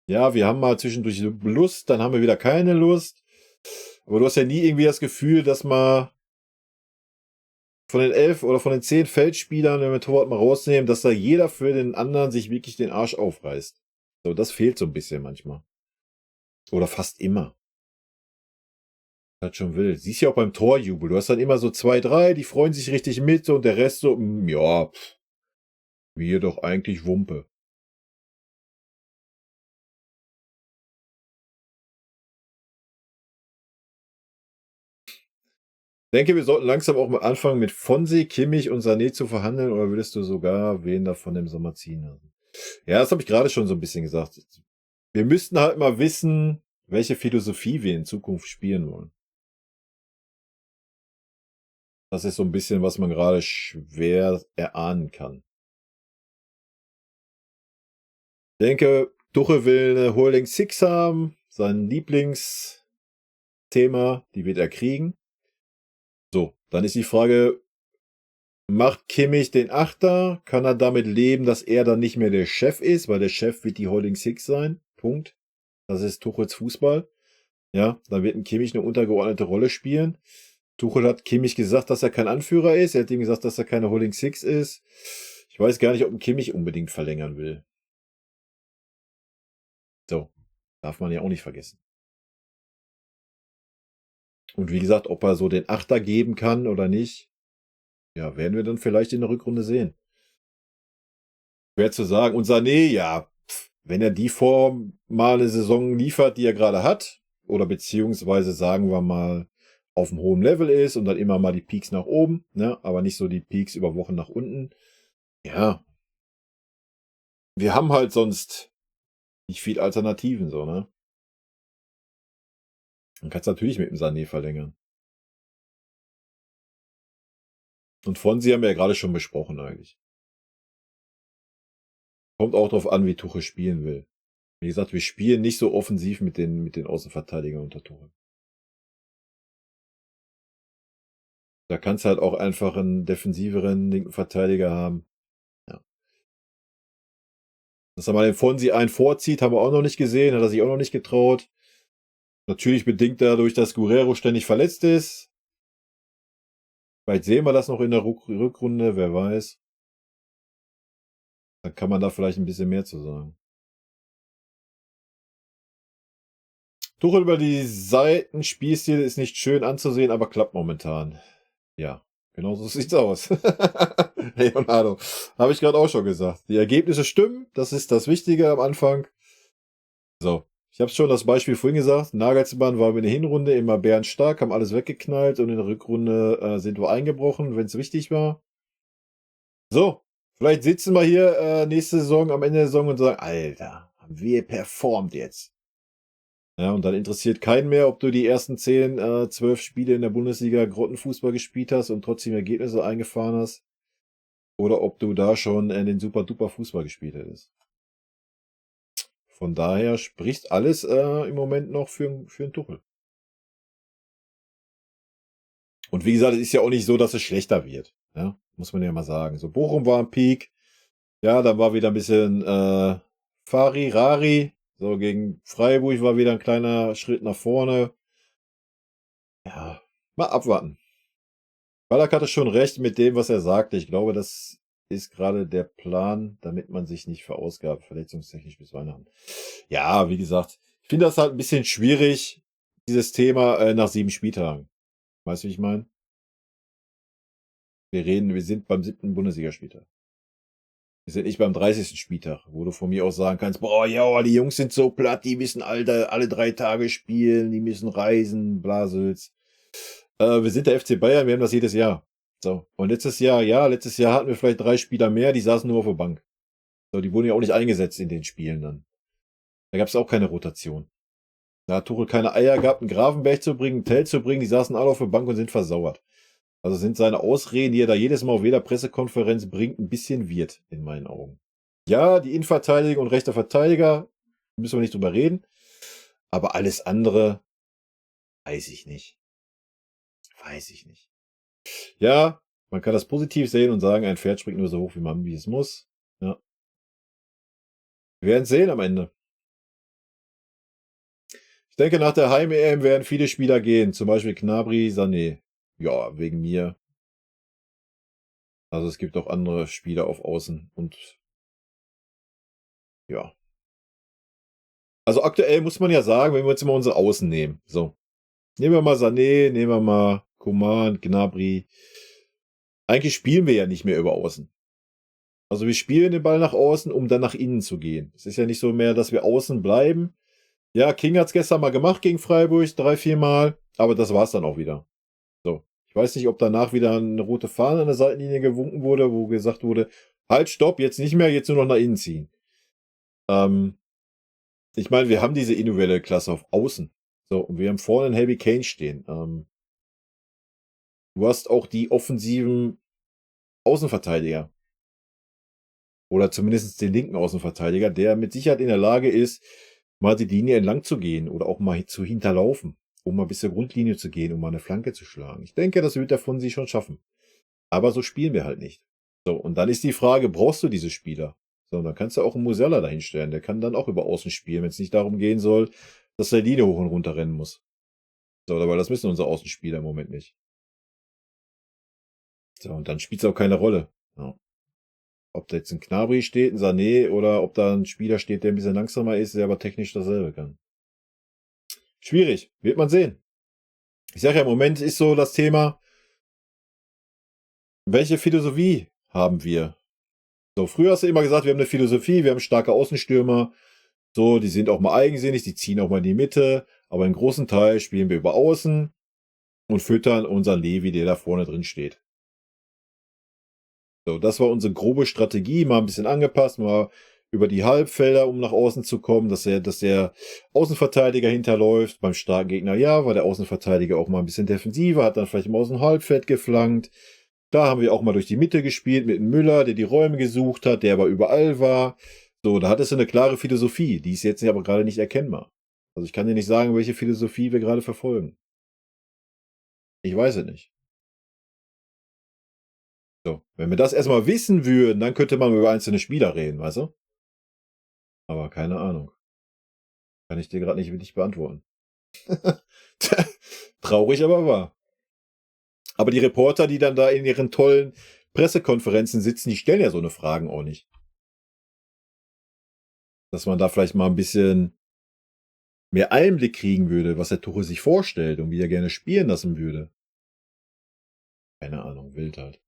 Ja, wir haben mal zwischendurch Lust, dann haben wir wieder keine Lust. Aber du hast ja nie irgendwie das Gefühl, dass mal von den 11 oder von den 10 Feldspielern, wenn wir Torwart mal rausnehmen, dass da jeder für den anderen sich wirklich den Arsch aufreißt. So, das fehlt so ein bisschen manchmal. Oder fast immer. Halt schon wild. Siehst ja auch beim Torjubel. Du hast dann immer so 2, 3, die freuen sich richtig mit und der Rest so, ja, mir doch eigentlich Wumpe. Ich denke, wir sollten langsam auch mal anfangen, mit Fonsi, Kimmich und Sané zu verhandeln, oder würdest du sogar wen davon im Sommer ziehen lassen? Ja, das habe ich gerade schon so ein bisschen gesagt. Wir müssten halt mal wissen, welche Philosophie wir in Zukunft spielen wollen. Das ist so ein bisschen, was man gerade schwer erahnen kann. Ich denke, Tuchel will 'ne Holding Six haben, sein Lieblingsthema, die wird er kriegen. So, dann ist die Frage, macht Kimmich den Achter? Kann er damit leben, dass er dann nicht mehr der Chef ist, weil der Chef wird die Holding Six sein. Punkt. Das ist Tuchels Fußball. Ja, dann wird 'n Kimmich eine untergeordnete Rolle spielen. Tuchel hat Kimmich gesagt, dass er kein Anführer ist. Er hat ihm gesagt, dass er keine Holding Six ist. Ich weiß gar nicht, ob 'n Kimmich unbedingt verlängern will. So, darf man ja auch nicht vergessen. Und wie gesagt, ob er so den Achter geben kann oder nicht, ja, werden wir dann vielleicht in der Rückrunde sehen. Schwer zu sagen. Und Sané, ja, wenn er die Form mal eine Saison liefert, die er gerade hat, oder beziehungsweise sagen wir mal auf einem hohen Level ist und dann immer mal die Peaks nach oben, ne, aber nicht so die Peaks über Wochen nach unten. Ja, wir haben halt sonst nicht viel Alternativen so, ne? Man kann's natürlich mit dem Sané verlängern. Und Fonsi haben wir ja gerade schon besprochen eigentlich. Kommt auch drauf an, wie Tuchel spielen will. Wie gesagt, wir spielen nicht so offensiv mit den Außenverteidigern unter Tuchel. Da kannst du halt auch einfach einen defensiveren linken Verteidiger haben. Ja. Dass er mal den Fonsi einen vorzieht, haben wir auch noch nicht gesehen, hat er sich auch noch nicht getraut. Natürlich bedingt dadurch, dass Guerrero ständig verletzt ist. Vielleicht sehen wir das noch in der Rückrunde, wer weiß. Dann kann man da vielleicht ein bisschen mehr zu sagen. Tuchel über die Seiten, Spielstil ist nicht schön anzusehen, aber klappt momentan. Ja, genau so sieht's aus. Leonardo, habe ich gerade auch schon gesagt. Die Ergebnisse stimmen, das ist das Wichtige am Anfang. So, ich habe schon das Beispiel vorhin gesagt. Nagelsmann war in der Hinrunde immer bärenstark, haben alles weggeknallt und in der Rückrunde sind wir eingebrochen, wenn es wichtig war. So, vielleicht sitzen wir hier nächste Saison am Ende der Saison und sagen, Alter, haben wir performt jetzt. Ja, und dann interessiert keinen mehr, ob du die ersten 10, 12 Spiele in der Bundesliga Grottenfußball gespielt hast und trotzdem Ergebnisse eingefahren hast. Oder ob du da schon den super-duper Fußball gespielt hättest. Von daher spricht alles im Moment noch für 'n Tuchel. Und wie gesagt, es ist ja auch nicht so, dass es schlechter wird. Ja, muss man ja mal sagen. So, Bochum war am Peak. Ja, dann war wieder ein bisschen Fari, Rari. So, gegen Freiburg war wieder ein kleiner Schritt nach vorne. Ja, mal abwarten. Ballack hatte schon recht mit dem, was er sagte. Ich glaube, das ist gerade der Plan, damit man sich nicht verausgabt, verletzungstechnisch bis Weihnachten. Ja, wie gesagt, ich finde das halt ein bisschen schwierig, dieses Thema nach 7 Spieltagen. Weißt du, wie ich meine? Wir sind beim 7. Bundesligaspieltag. Wir sind nicht beim 30. Spieltag, wo du von mir aus sagen kannst, boah, ja, die Jungs sind so platt, die müssen alle 3 Tage spielen, die müssen reisen, Blasels. Wir sind der FC Bayern, wir haben das jedes Jahr. So. Und letztes Jahr hatten wir vielleicht 3 Spieler mehr, die saßen nur auf der Bank. So, die wurden ja auch nicht eingesetzt in den Spielen dann. Da gab es auch keine Rotation. Da hat Tuchel keine Eier gehabt, einen Grafenberg zu bringen, einen Tell zu bringen, die saßen alle auf der Bank und sind versauert. Also sind seine Ausreden, die er da jedes Mal auf jeder Pressekonferenz bringt, ein bisschen weird in meinen Augen. Ja, die Innenverteidigung und rechter Verteidiger, müssen wir nicht drüber reden. Aber alles andere, weiß ich nicht. Weiß ich nicht. Ja, man kann das positiv sehen und sagen, ein Pferd springt nur so hoch, wie es muss. Ja. Wir werden sehen am Ende. Ich denke, nach der Heim-EM werden viele Spieler gehen. Zum Beispiel Gnabry, Sané. Ja, wegen mir. Also es gibt auch andere Spieler auf Außen und ja. Also aktuell muss man ja sagen, wenn wir jetzt mal unsere Außen nehmen. So. Nehmen wir mal Sané, nehmen wir mal Coman, Gnabry. Eigentlich spielen wir ja nicht mehr über Außen. Also wir spielen den Ball nach außen, um dann nach innen zu gehen. Es ist ja nicht so mehr, dass wir außen bleiben. Ja, King hat's gestern mal gemacht gegen Freiburg, 3, 4 Mal. Aber das war's dann auch wieder. So. Ich weiß nicht, ob danach wieder eine rote Fahne an der Seitenlinie gewunken wurde, wo gesagt wurde, halt, stopp, jetzt nicht mehr, jetzt nur noch nach innen ziehen. Ich meine, wir haben diese individuelle Klasse auf Außen. So, und wir haben vorne einen Harry Kane stehen. Du hast auch die offensiven Außenverteidiger. Oder zumindest den linken Außenverteidiger, der mit Sicherheit in der Lage ist, mal die Linie entlang zu gehen oder auch mal zu hinterlaufen, um mal bis zur Grundlinie zu gehen, um mal eine Flanke zu schlagen. Ich denke, das wird der von sich schon schaffen. Aber so spielen wir halt nicht. So, und dann ist die Frage, brauchst du diese Spieler? So, dann kannst du auch einen Musiala dahinstellen. Der kann dann auch über Außen spielen, wenn es nicht darum gehen soll, dass der Linie hoch und runter rennen muss. So, aber das müssen unsere Außenspieler im Moment nicht. So, und dann spielt es auch keine Rolle. Ja. Ob da jetzt ein Gnabry steht, ein Sané oder ob da ein Spieler steht, der ein bisschen langsamer ist, der aber technisch dasselbe kann. Schwierig, wird man sehen. Ich sage ja, im Moment ist so das Thema, welche Philosophie haben wir? So, früher hast du immer gesagt, wir haben eine Philosophie, wir haben starke Außenstürmer, so, die sind auch mal eigensinnig, die ziehen auch mal in die Mitte, aber im großen Teil spielen wir über Außen und füttern unseren Levi, der da vorne drin steht. So, das war unsere grobe Strategie, mal ein bisschen angepasst, mal über die Halbfelder, um nach außen zu kommen, dass der Außenverteidiger hinterläuft. Beim starken Gegner, ja, war der Außenverteidiger auch mal ein bisschen defensiver, hat dann vielleicht mal aus dem Halbfeld geflankt. Da haben wir auch mal durch die Mitte gespielt mit einem Müller, der die Räume gesucht hat, der aber überall war. So, da hattest du eine klare Philosophie, die ist jetzt aber gerade nicht erkennbar. Also ich kann dir nicht sagen, welche Philosophie wir gerade verfolgen. Ich weiß es nicht. So, wenn wir das erstmal wissen würden, dann könnte man über einzelne Spieler reden, weißt du? Aber keine Ahnung. Kann ich dir gerade nicht wirklich beantworten. Traurig, aber wahr. Aber die Reporter, die dann da in ihren tollen Pressekonferenzen sitzen, die stellen ja so eine Fragen auch nicht. Dass man da vielleicht mal ein bisschen mehr Einblick kriegen würde, was der Tuchel sich vorstellt und wie er gerne spielen lassen würde. Keine Ahnung, wild halt.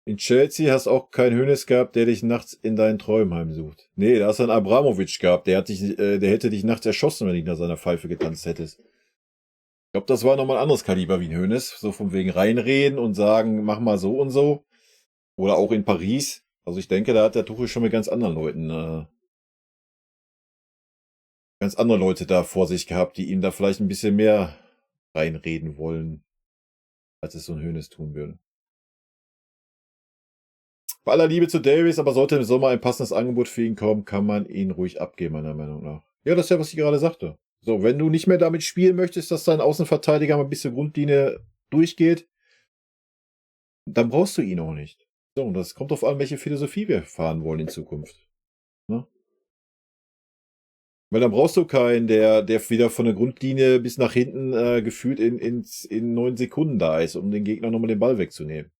In Chelsea hast auch keinen Hoeneß gehabt, der dich nachts in deinen Träumen heimsucht. Nee, da hast du einen Abramovic gehabt, der hätte dich nachts erschossen, wenn du nach seiner Pfeife getanzt hättest. Ich glaube, das war nochmal ein anderes Kaliber wie ein Hoeneß. So von wegen reinreden und sagen, mach mal so und so. Oder auch in Paris. Also ich denke, da hat der Tuchel schon mit ganz anderen Leuten, ganz andere Leute da vor sich gehabt, die ihm da vielleicht ein bisschen mehr reinreden wollen, als es so ein Hoeneß tun würde. Bei aller Liebe zu Davies, aber sollte im Sommer ein passendes Angebot für ihn kommen, kann man ihn ruhig abgeben, meiner Meinung nach. Ja, das ist ja, was ich gerade sagte. So, wenn du nicht mehr damit spielen möchtest, dass dein Außenverteidiger mal bis zur Grundlinie durchgeht, dann brauchst du ihn auch nicht. So, und das kommt auf an, welche Philosophie wir fahren wollen in Zukunft. Ne? Weil dann brauchst du keinen, der wieder von der Grundlinie bis nach hinten gefühlt in 9 Sekunden da ist, um den Gegner nochmal den Ball wegzunehmen.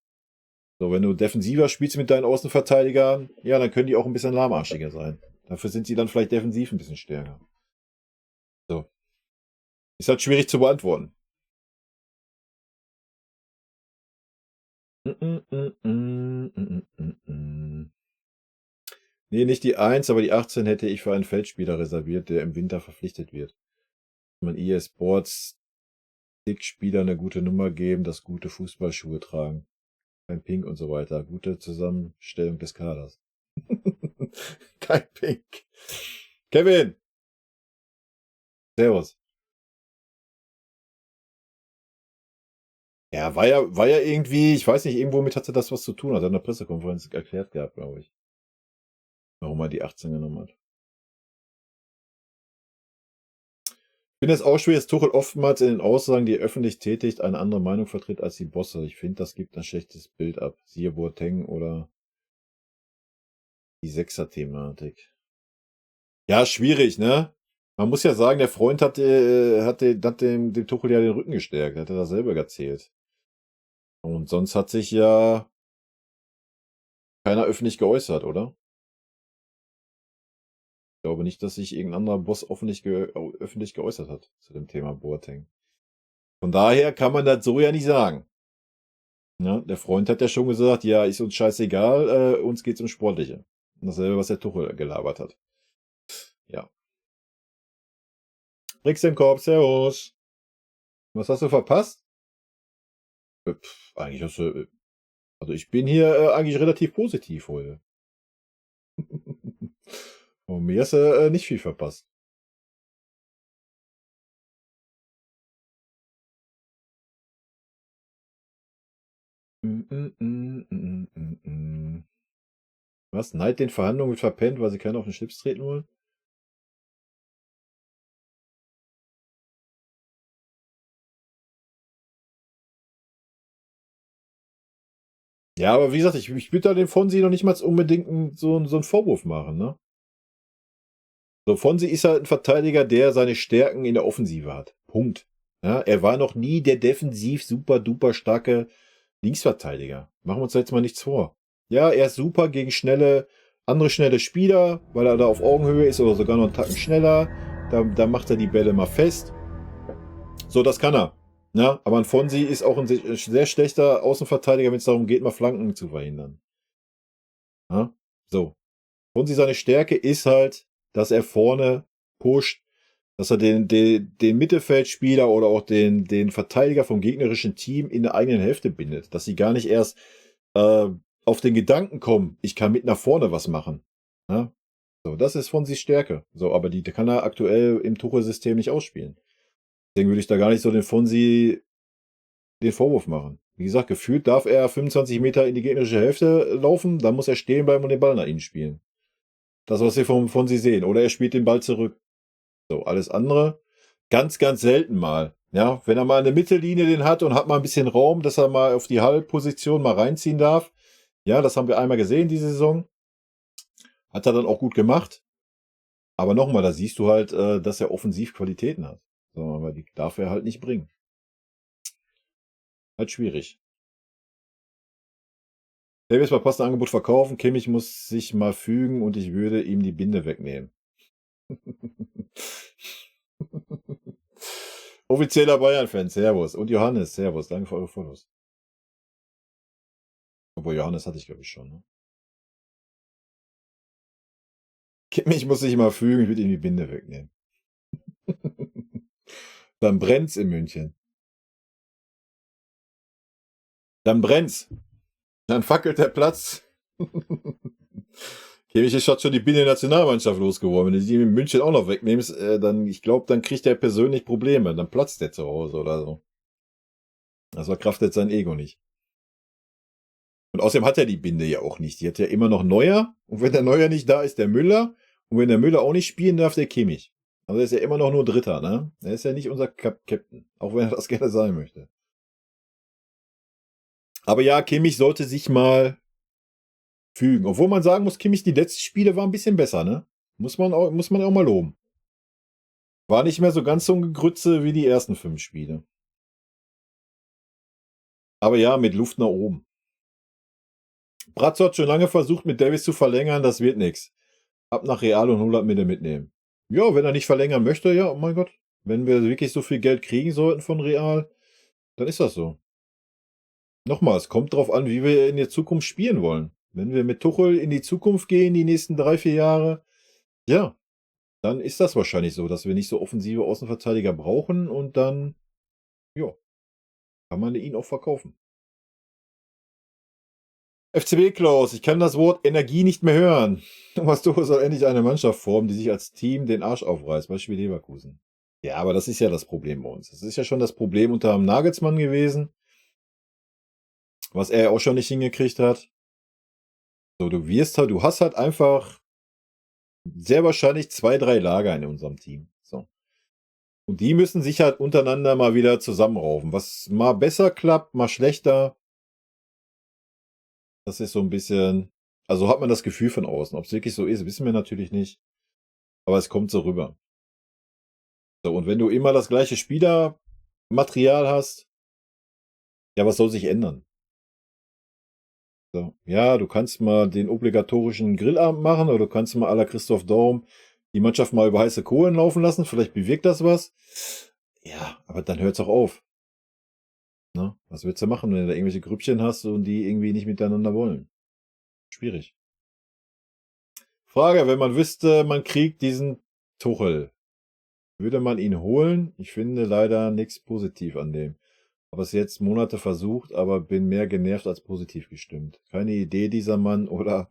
So, wenn du defensiver spielst mit deinen Außenverteidigern, ja, dann können die auch ein bisschen lahmarschiger sein. Dafür sind sie dann vielleicht defensiv ein bisschen stärker. So. Ist halt schwierig zu beantworten. Nee, nicht die 1, aber die 18 hätte ich für einen Feldspieler reserviert, der im Winter verpflichtet wird. Man EA Sports Stick-Spieler eine gute Nummer geben, dass gute Fußballschuhe tragen. Kein Pink und so weiter. Gute Zusammenstellung des Kaders. Kein Pink. Kevin! Servus. Ja, war ja irgendwie, ich weiß nicht, irgendwo mit hatte das was zu tun, hat er in der Pressekonferenz erklärt gehabt, glaube ich. Warum er die 18 genommen hat. Ich finde es auch schwer, dass Tuchel oftmals in den Aussagen, die er öffentlich tätigt, eine andere Meinung vertritt als die Bosse. Ich finde, das gibt ein schlechtes Bild ab. Siehe Boateng oder die Sechser-Thematik. Ja, schwierig, ne? Man muss ja sagen, der Freund hat dem Tuchel ja den Rücken gestärkt, hat er das selber erzählt. Und sonst hat sich ja keiner öffentlich geäußert, oder? Ich glaube nicht, dass sich irgendein anderer Boss öffentlich geäußert hat zu dem Thema Boateng. Von daher kann man das so ja nicht sagen. Ja, der Freund hat ja schon gesagt, ja, ist uns scheißegal, uns geht's um Sportliche. Und dasselbe, was der Tuchel gelabert hat. Ja. Rix im Korb, servus. Was hast du verpasst? Eigentlich hast du, also ich bin hier eigentlich relativ positiv heute. Von mir hast du nicht viel verpasst. Was? Neid den Verhandlungen mit verpennt, weil sie keiner auf den Schlips treten wollen? Ja, aber wie gesagt, ich würde da dem Fonsi noch nicht mal unbedingt so einen Vorwurf machen, ne? So, Fonsi ist halt ein Verteidiger, der seine Stärken in der Offensive hat. Punkt. Ja, er war noch nie der defensiv super duper starke Linksverteidiger. Machen wir uns da jetzt mal nichts vor. Ja, er ist super gegen andere schnelle Spieler, weil er da auf Augenhöhe ist oder sogar noch einen Tacken schneller. Da macht er die Bälle mal fest. So, das kann er. Ja, aber ein Fonsi ist auch ein sehr schlechter Außenverteidiger, wenn es darum geht, mal Flanken zu verhindern. Ja, so. Fonsi seine Stärke ist halt, dass er vorne pusht, dass er den Mittelfeldspieler oder auch den Verteidiger vom gegnerischen Team in der eigenen Hälfte bindet. Dass sie gar nicht erst auf den Gedanken kommen, ich kann mit nach vorne was machen. Ja? So, das ist Fonsis Stärke. So, aber die kann er aktuell im Tuchel-System nicht ausspielen. Deswegen würde ich da gar nicht so den Fonsi den Vorwurf machen. Wie gesagt, gefühlt darf er 25 Meter in die gegnerische Hälfte laufen, dann muss er stehen bleiben und den Ball nach ihnen spielen. Das, was wir von sie sehen. Oder er spielt den Ball zurück. So, alles andere ganz, ganz selten mal. Ja, wenn er mal eine Mittellinie den hat und hat mal ein bisschen Raum, dass er mal auf die Halbposition mal reinziehen darf. Ja, das haben wir einmal gesehen diese Saison. Hat er dann auch gut gemacht. Aber nochmal, da siehst du halt, dass er offensiv Qualitäten hat. So, aber die darf er halt nicht bringen. Halt schwierig. Davis mal passt ein Angebot verkaufen. Kimmich muss sich mal fügen und ich würde ihm die Binde wegnehmen. Offizieller Bayern-Fan, Servus. Und Johannes, Servus. Danke für eure Fotos. Obwohl, Johannes hatte ich, glaube ich, schon. Ne? Kimmich muss sich mal fügen, ich würde ihm die Binde wegnehmen. Dann brennt's in München. Dann brennt's. Dann fackelt der Platz. Kimmich ist schon die Binde der Nationalmannschaft losgeworden. Wenn du die in München auch noch wegnimmst, dann, ich glaube, dann kriegt er persönlich Probleme. Dann platzt der zu Hause oder so. Das verkraftet sein Ego nicht. Und außerdem hat er die Binde ja auch nicht. Die hat ja immer noch Neuer. Und wenn der Neuer nicht da ist, der Müller. Und wenn der Müller auch nicht spielen darf, der Kimmich. Also er ist ja immer noch nur Dritter, ne? Er ist ja nicht unser Captain. Auch wenn er das gerne sein möchte. Aber ja, Kimmich sollte sich mal fügen. Obwohl man sagen muss, Kimmich, die letzten Spiele waren ein bisschen besser, ne? Muss man auch mal loben. War nicht mehr so ganz so ein Gegrütze wie die ersten 5 Spiele. Aber ja, mit Luft nach oben. Bratzo hat schon lange versucht, mit Davis zu verlängern, das wird nichts. Ab nach Real und 100 Mille mitnehmen. Ja, wenn er nicht verlängern möchte, ja, oh mein Gott. Wenn wir wirklich so viel Geld kriegen sollten von Real, dann ist das so. Nochmal, es kommt drauf an, wie wir in der Zukunft spielen wollen. Wenn wir mit Tuchel in die Zukunft gehen, die nächsten 3, 4 Jahre, ja, dann ist das wahrscheinlich so, dass wir nicht so offensive Außenverteidiger brauchen und dann, ja, kann man ihn auch verkaufen. FCB Klaus, ich kann das Wort Energie nicht mehr hören. Thomas Tuchel soll endlich eine Mannschaft formen, die sich als Team den Arsch aufreißt, Beispiel Leverkusen. Ja, aber das ist ja das Problem bei uns. Das ist ja schon das Problem unter dem Nagelsmann gewesen, was er ja auch schon nicht hingekriegt hat. So, du hast halt einfach sehr wahrscheinlich 2, 3 Lager in unserem Team. So. Und die müssen sich halt untereinander mal wieder zusammenraufen. Was mal besser klappt, mal schlechter. Das ist so ein bisschen, also hat man das Gefühl von außen. Ob es wirklich so ist, wissen wir natürlich nicht. Aber es kommt so rüber. So, und wenn du immer das gleiche Spielermaterial hast, ja, was soll sich ändern? So, ja, du kannst mal den obligatorischen Grillabend machen oder du kannst mal à la Christoph Daum die Mannschaft mal über heiße Kohlen laufen lassen. Vielleicht bewirkt das was. Ja, aber dann hört's auch auf. Ne? Was willst du machen, wenn du da irgendwelche Grüppchen hast und die irgendwie nicht miteinander wollen? Schwierig. Frage, wenn man wüsste, man kriegt diesen Tuchel, würde man ihn holen? Ich finde leider nichts positiv an dem. Habe es jetzt Monate versucht, aber bin mehr genervt als positiv gestimmt. Keine Idee dieser Mann oder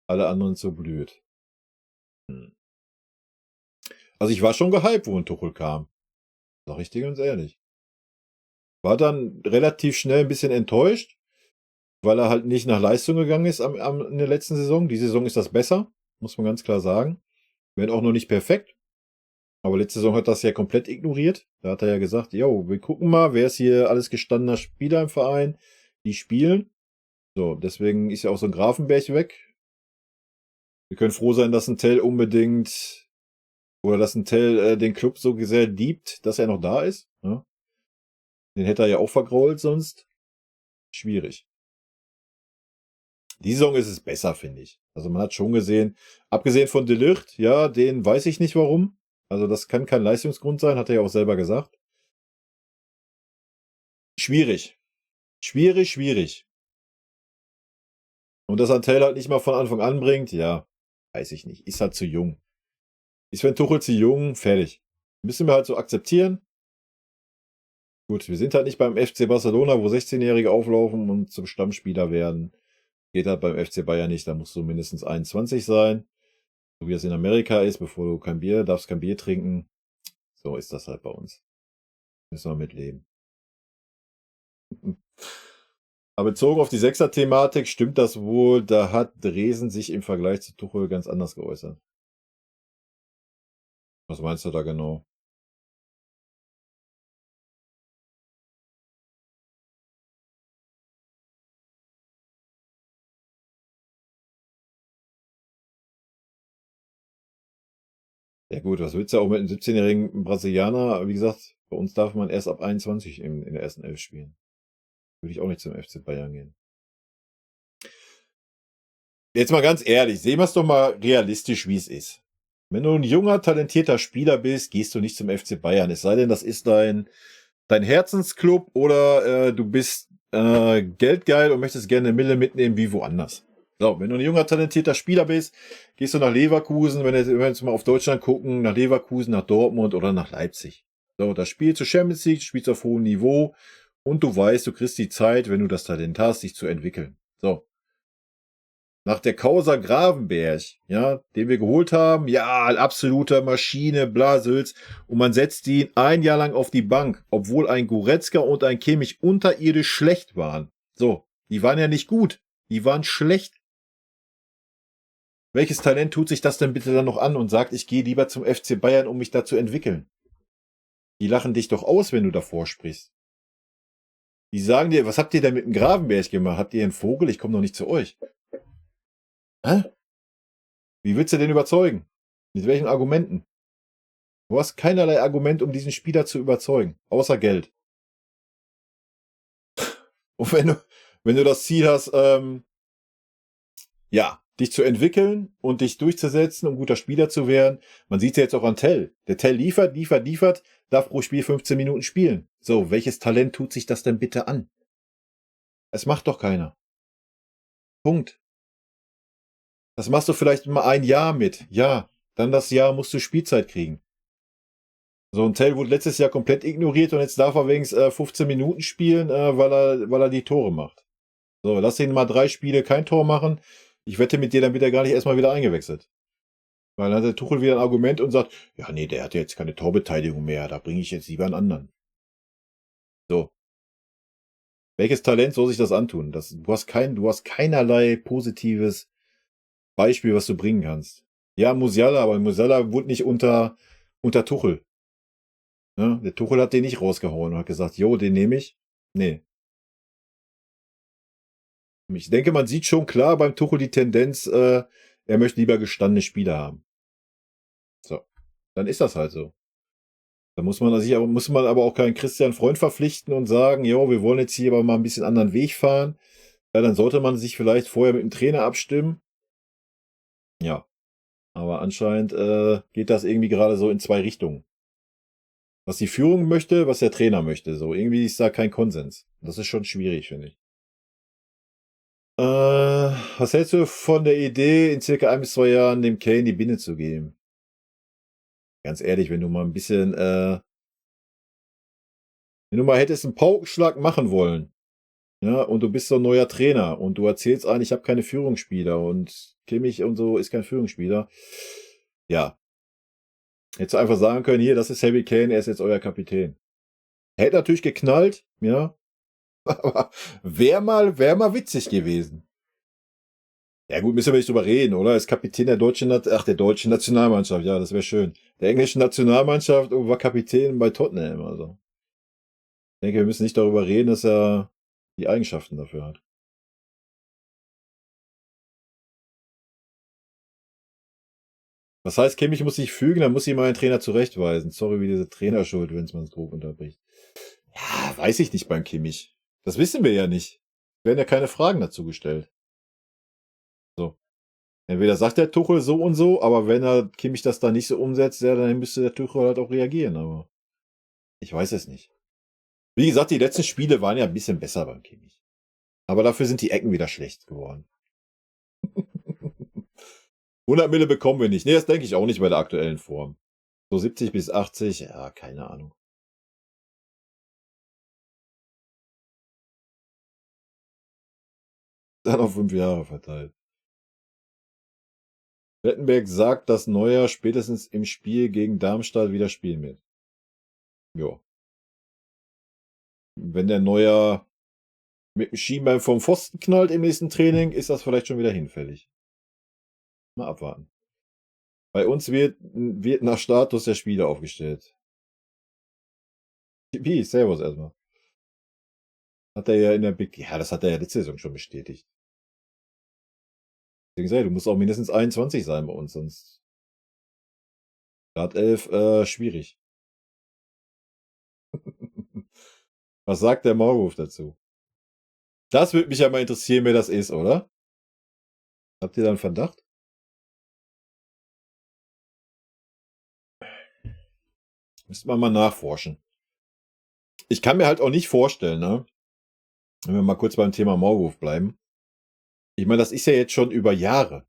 alle anderen so blöd. Hm. Also ich war schon gehypt, wo ein Tuchel kam. Sag ich dir ganz ehrlich. War dann relativ schnell ein bisschen enttäuscht, weil er halt nicht nach Leistung gegangen ist in der letzten Saison. Die Saison ist das besser, muss man ganz klar sagen. Wenn auch noch nicht perfekt. Aber letzte Saison hat das ja komplett ignoriert. Da hat er ja gesagt, jo, wir gucken mal, wer ist hier alles gestandener Spieler im Verein, die spielen. So, deswegen ist ja auch so ein Grafenberg weg. Wir können froh sein, dass ein Tell unbedingt oder dass ein Tell den Club so sehr liebt, dass er noch da ist. Ne? Den hätte er ja auch vergrault sonst. Schwierig. Die Saison ist es besser, finde ich. Also man hat schon gesehen, abgesehen von De Ligt, ja, den weiß ich nicht warum. Also das kann kein Leistungsgrund sein, hat er ja auch selber gesagt. Schwierig. Schwierig, schwierig. Und dass er Taylor halt nicht mal von Anfang an bringt, ja, weiß ich nicht. Ist halt zu jung. Ist Sven Tuchel zu jung, fertig. Müssen wir halt so akzeptieren. Gut, wir sind halt nicht beim FC Barcelona, wo 16-Jährige auflaufen und zum Stammspieler werden. Geht halt beim FC Bayern nicht, da musst du mindestens 21 sein. So wie es in Amerika ist, bevor du darfst kein Bier trinken. So ist das halt bei uns. Müssen wir mitleben. Aber bezogen auf die Sechser-Thematik stimmt das wohl, da hat Dresen sich im Vergleich zu Tuchel ganz anders geäußert. Was meinst du da genau? Ja gut, was willst du auch mit einem 17-jährigen Brasilianer? Wie gesagt, bei uns darf man erst ab 21 in der ersten Elf spielen. Würde ich auch nicht zum FC Bayern gehen. Jetzt mal ganz ehrlich, sehen wir es doch mal realistisch, wie es ist. Wenn du ein junger, talentierter Spieler bist, gehst du nicht zum FC Bayern. Es sei denn, das ist dein Herzensclub oder du bist geldgeil und möchtest gerne eine Mille mitnehmen wie woanders. So, wenn du ein junger, talentierter Spieler bist, gehst du nach Leverkusen, wenn wir jetzt mal auf Deutschland gucken, nach Leverkusen, nach Dortmund oder nach Leipzig. So, da spielst du Champions League, spielst auf hohem Niveau und du weißt, du kriegst die Zeit, wenn du das Talent hast, dich zu entwickeln. So, nach der Causa Gravenberg, ja, den wir geholt haben, ja, absoluter Maschine, Blasels, und man setzt ihn ein Jahr lang auf die Bank, obwohl ein Goretzka und ein Kimmich unterirdisch schlecht waren. So, die waren ja nicht gut, die waren schlecht. Welches Talent tut sich das denn bitte dann noch an und sagt, ich gehe lieber zum FC Bayern, um mich da zu entwickeln? Die lachen dich doch aus, wenn du davor sprichst. Die sagen dir, was habt ihr denn mit dem Gravenberg gemacht? Habt ihr einen Vogel? Ich komme doch nicht zu euch. Hä? Wie willst du denn überzeugen? Mit welchen Argumenten? Du hast keinerlei Argument, um diesen Spieler zu überzeugen, außer Geld. Und wenn du das Ziel hast, ja, dich zu entwickeln und dich durchzusetzen, um guter Spieler zu werden, man sieht es ja jetzt auch an Tell. Der Tell liefert, darf pro Spiel 15 Minuten spielen. So, welches Talent tut sich das denn bitte an? Es macht doch keiner. Punkt. Das machst du vielleicht mal ein Jahr mit. Ja, dann das Jahr musst du Spielzeit kriegen. So ein Tell wurde letztes Jahr komplett ignoriert und jetzt darf er wenigstens 15 Minuten spielen, weil er die Tore macht. So, lass ihn mal 3 Spiele kein Tor machen. Ich wette mit dir, dann wird er gar nicht erstmal wieder eingewechselt. Weil dann hat der Tuchel wieder ein Argument und sagt, ja, nee, der hat ja jetzt keine Torbeteiligung mehr, da bringe ich jetzt lieber einen anderen. So. Welches Talent soll sich das antun? Du hast keinerlei positives Beispiel, was du bringen kannst. Ja, Musiala, aber Musiala wurde nicht unter Tuchel. Ne? Der Tuchel hat den nicht rausgehauen und hat gesagt, jo, den nehme ich. Nee. Ich denke, man sieht schon klar beim Tuchel die Tendenz, er möchte lieber gestandene Spieler haben. So. Dann ist das halt so. Da muss man aber auch keinen Christian Freund verpflichten und sagen, jo, wir wollen jetzt hier aber mal ein bisschen anderen Weg fahren. Ja, dann sollte man sich vielleicht vorher mit dem Trainer abstimmen. Ja. Aber anscheinend geht das irgendwie gerade so in 2 Richtungen. Was die Führung möchte, was der Trainer möchte. So, irgendwie ist da kein Konsens. Das ist schon schwierig, finde ich. Was hältst du von der Idee, in circa 1 bis 2 Jahren dem Kane die Binde zu geben? Ganz ehrlich, wenn du mal hättest einen Paukenschlag machen wollen, ja, und du bist so ein neuer Trainer und du erzählst allen, ich habe keine Führungsspieler und Kimmich und so ist kein Führungsspieler. Ja. Hättest du einfach sagen können, hier, das ist Harry Kane, er ist jetzt euer Kapitän. Hätte natürlich geknallt, ja. Aber wär mal witzig gewesen. Ja gut, müssen wir nicht drüber reden, oder? Ist Kapitän der der deutschen Nationalmannschaft. Ja, das wäre schön. Der englischen Nationalmannschaft und war Kapitän bei Tottenham. Also, ich denke, wir müssen nicht darüber reden, dass er die Eigenschaften dafür hat. Was heißt, Kimmich muss sich fügen, dann muss sich mal ein Trainer zurechtweisen. Sorry, wie diese Trainerschuld, wenn es man es grob unterbricht. Ja, weiß ich nicht beim Kimmich. Das wissen wir ja nicht. Werden ja keine Fragen dazu gestellt. So. Entweder sagt der Tuchel so und so, aber wenn er Kimmich das dann nicht so umsetzt, ja, dann müsste der Tuchel halt auch reagieren, aber ich weiß es nicht. Wie gesagt, die letzten Spiele waren ja ein bisschen besser beim Kimmich. Aber dafür sind die Ecken wieder schlecht geworden. 100 Mille bekommen wir nicht. Nee, das denke ich auch nicht bei der aktuellen Form. So 70 bis 80, ja, keine Ahnung. Dann auf 5 Jahre verteilt. Wettenberg sagt, dass Neuer spätestens im Spiel gegen Darmstadt wieder spielen wird. Jo. Wenn der Neuer mit dem Schienbein vom Pfosten knallt im nächsten Training, ist das vielleicht schon wieder hinfällig. Mal abwarten. Bei uns wird nach Status der Spieler aufgestellt. Wie? Servus erstmal. Hat er ja in der ja, das hat er ja letzte Saison schon bestätigt. Deswegen sage ich, du musst auch mindestens 21 sein bei uns, sonst Startelf, schwierig. Was sagt der Maulwurf dazu? Das würde mich ja mal interessieren, wer das ist, oder? Habt ihr da 'n Verdacht? Müsste man mal nachforschen. Ich kann mir halt auch nicht vorstellen, ne, wenn wir mal kurz beim Thema Maulwurf bleiben. Ich meine, das ist ja jetzt schon über Jahre,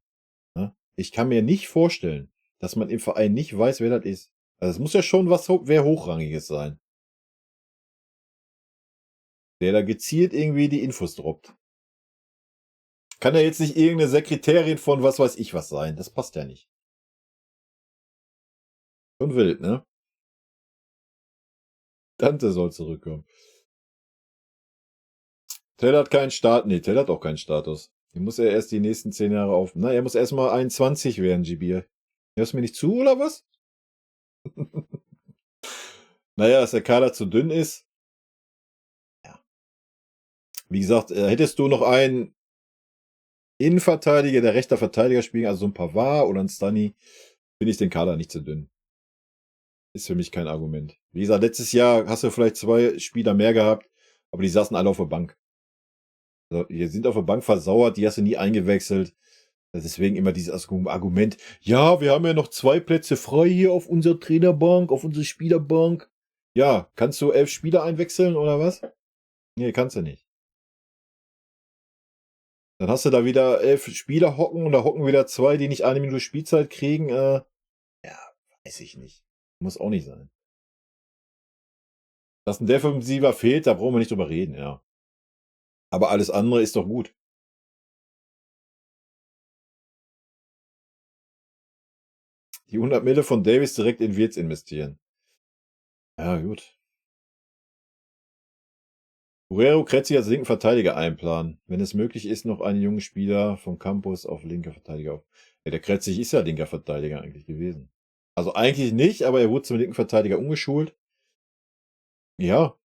ne? Ich kann mir nicht vorstellen, dass man im Verein nicht weiß, wer das ist. Also, es muss ja schon wer Hochrangiges sein, der da gezielt irgendwie die Infos droppt. Kann ja jetzt nicht irgend 'ne Sekretärin von was weiß ich was sein. Das passt ja nicht. Schon wild, ne? Tante soll zurückkommen. Tell hat keinen Tell hat auch keinen Status. Den muss er erst die nächsten 10 Jahre er muss erst mal 21 werden, GBL. Hörst du mir nicht zu oder was? Na ja, dass der Kader zu dünn ist. Ja. Wie gesagt, hättest du noch einen Innenverteidiger, der rechter Verteidiger spielen, also so ein Pavard oder ein Stunny, finde ich den Kader nicht zu dünn. Ist für mich kein Argument. Wie gesagt, letztes Jahr hast du vielleicht 2 Spieler mehr gehabt, aber die saßen alle auf der Bank. Also, die sind auf der Bank versauert, die hast du nie eingewechselt. Deswegen immer dieses Argument, ja, wir haben ja noch 2 Plätze frei hier auf unserer Trainerbank, auf unserer Spielerbank. Ja, kannst du 11 Spieler einwechseln oder was? Nee, kannst du nicht. Dann hast du da wieder 11 Spieler hocken und da hocken wieder 2, die nicht 1 Minute Spielzeit kriegen. Ja, weiß ich nicht. Muss auch nicht sein. Dass ein Defensiver fehlt, da brauchen wir nicht drüber reden, ja. Aber alles andere ist doch gut. Die 100 Mille von Davis direkt in Wirtz investieren. Ja, gut. Guerrero Kretzi als linken Verteidiger einplanen. Wenn es möglich ist, noch einen jungen Spieler vom Campus auf linker Verteidiger auf. Ja, der Kretzig ist ja linker Verteidiger eigentlich gewesen. Also eigentlich nicht, aber er wurde zum linken Verteidiger umgeschult. Ja.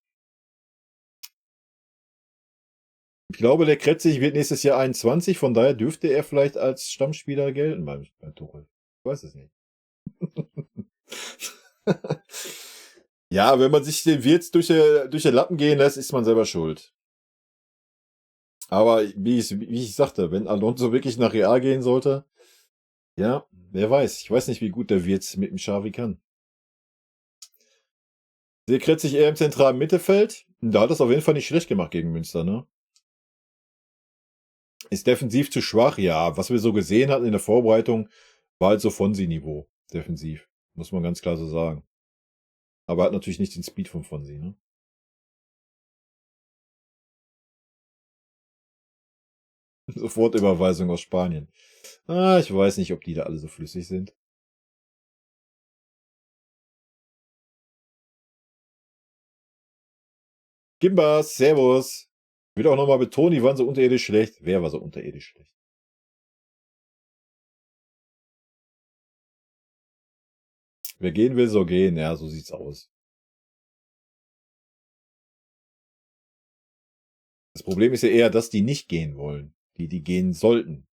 Ich glaube, der Kretzig wird nächstes Jahr 21, von daher dürfte er vielleicht als Stammspieler gelten beim Tuchel. Ich weiß es nicht. Ja, wenn man sich den Wirtz durch den Lappen gehen lässt, ist man selber schuld. Aber wie ich sagte, wenn Alonso wirklich nach Real gehen sollte, ja, wer weiß. Ich weiß nicht, wie gut der Wirtz mit dem Xavi kann. Der Kretzig eher im zentralen Mittelfeld. Da hat es auf jeden Fall nicht schlecht gemacht gegen Münster, ne? Ist defensiv zu schwach, ja. Was wir so gesehen hatten in der Vorbereitung, war halt so Fonsi-Niveau. Defensiv. Muss man ganz klar so sagen. Aber hat natürlich nicht den Speed von Fonsi, ne? Sofortüberweisung aus Spanien. Ich weiß nicht, ob die da alle so flüssig sind. Gimbas, Servus. Ich will auch nochmal betonen, die waren so unterirdisch schlecht. Wer war so unterirdisch schlecht? Wer gehen will, soll gehen. Ja, so sieht's aus. Das Problem ist ja eher, dass die nicht gehen wollen. Die gehen sollten.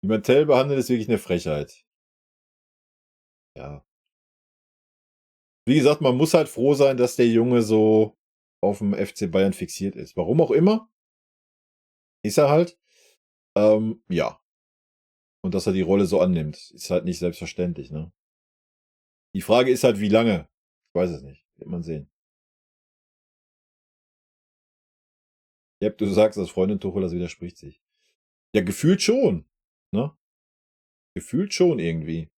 Wie man Tell behandelt, ist wirklich eine Frechheit. Ja. Wie gesagt, man muss halt froh sein, dass der Junge so auf dem FC Bayern fixiert ist. Warum auch immer. Ist er halt. Ja. Und dass er die Rolle so annimmt, ist halt nicht selbstverständlich, ne? Die Frage ist halt, wie lange? Ich weiß es nicht. Wird man sehen. Jep, du sagst, das Freundin Tuchel, das widerspricht sich. Ja, gefühlt schon. Ne? Gefühlt schon irgendwie.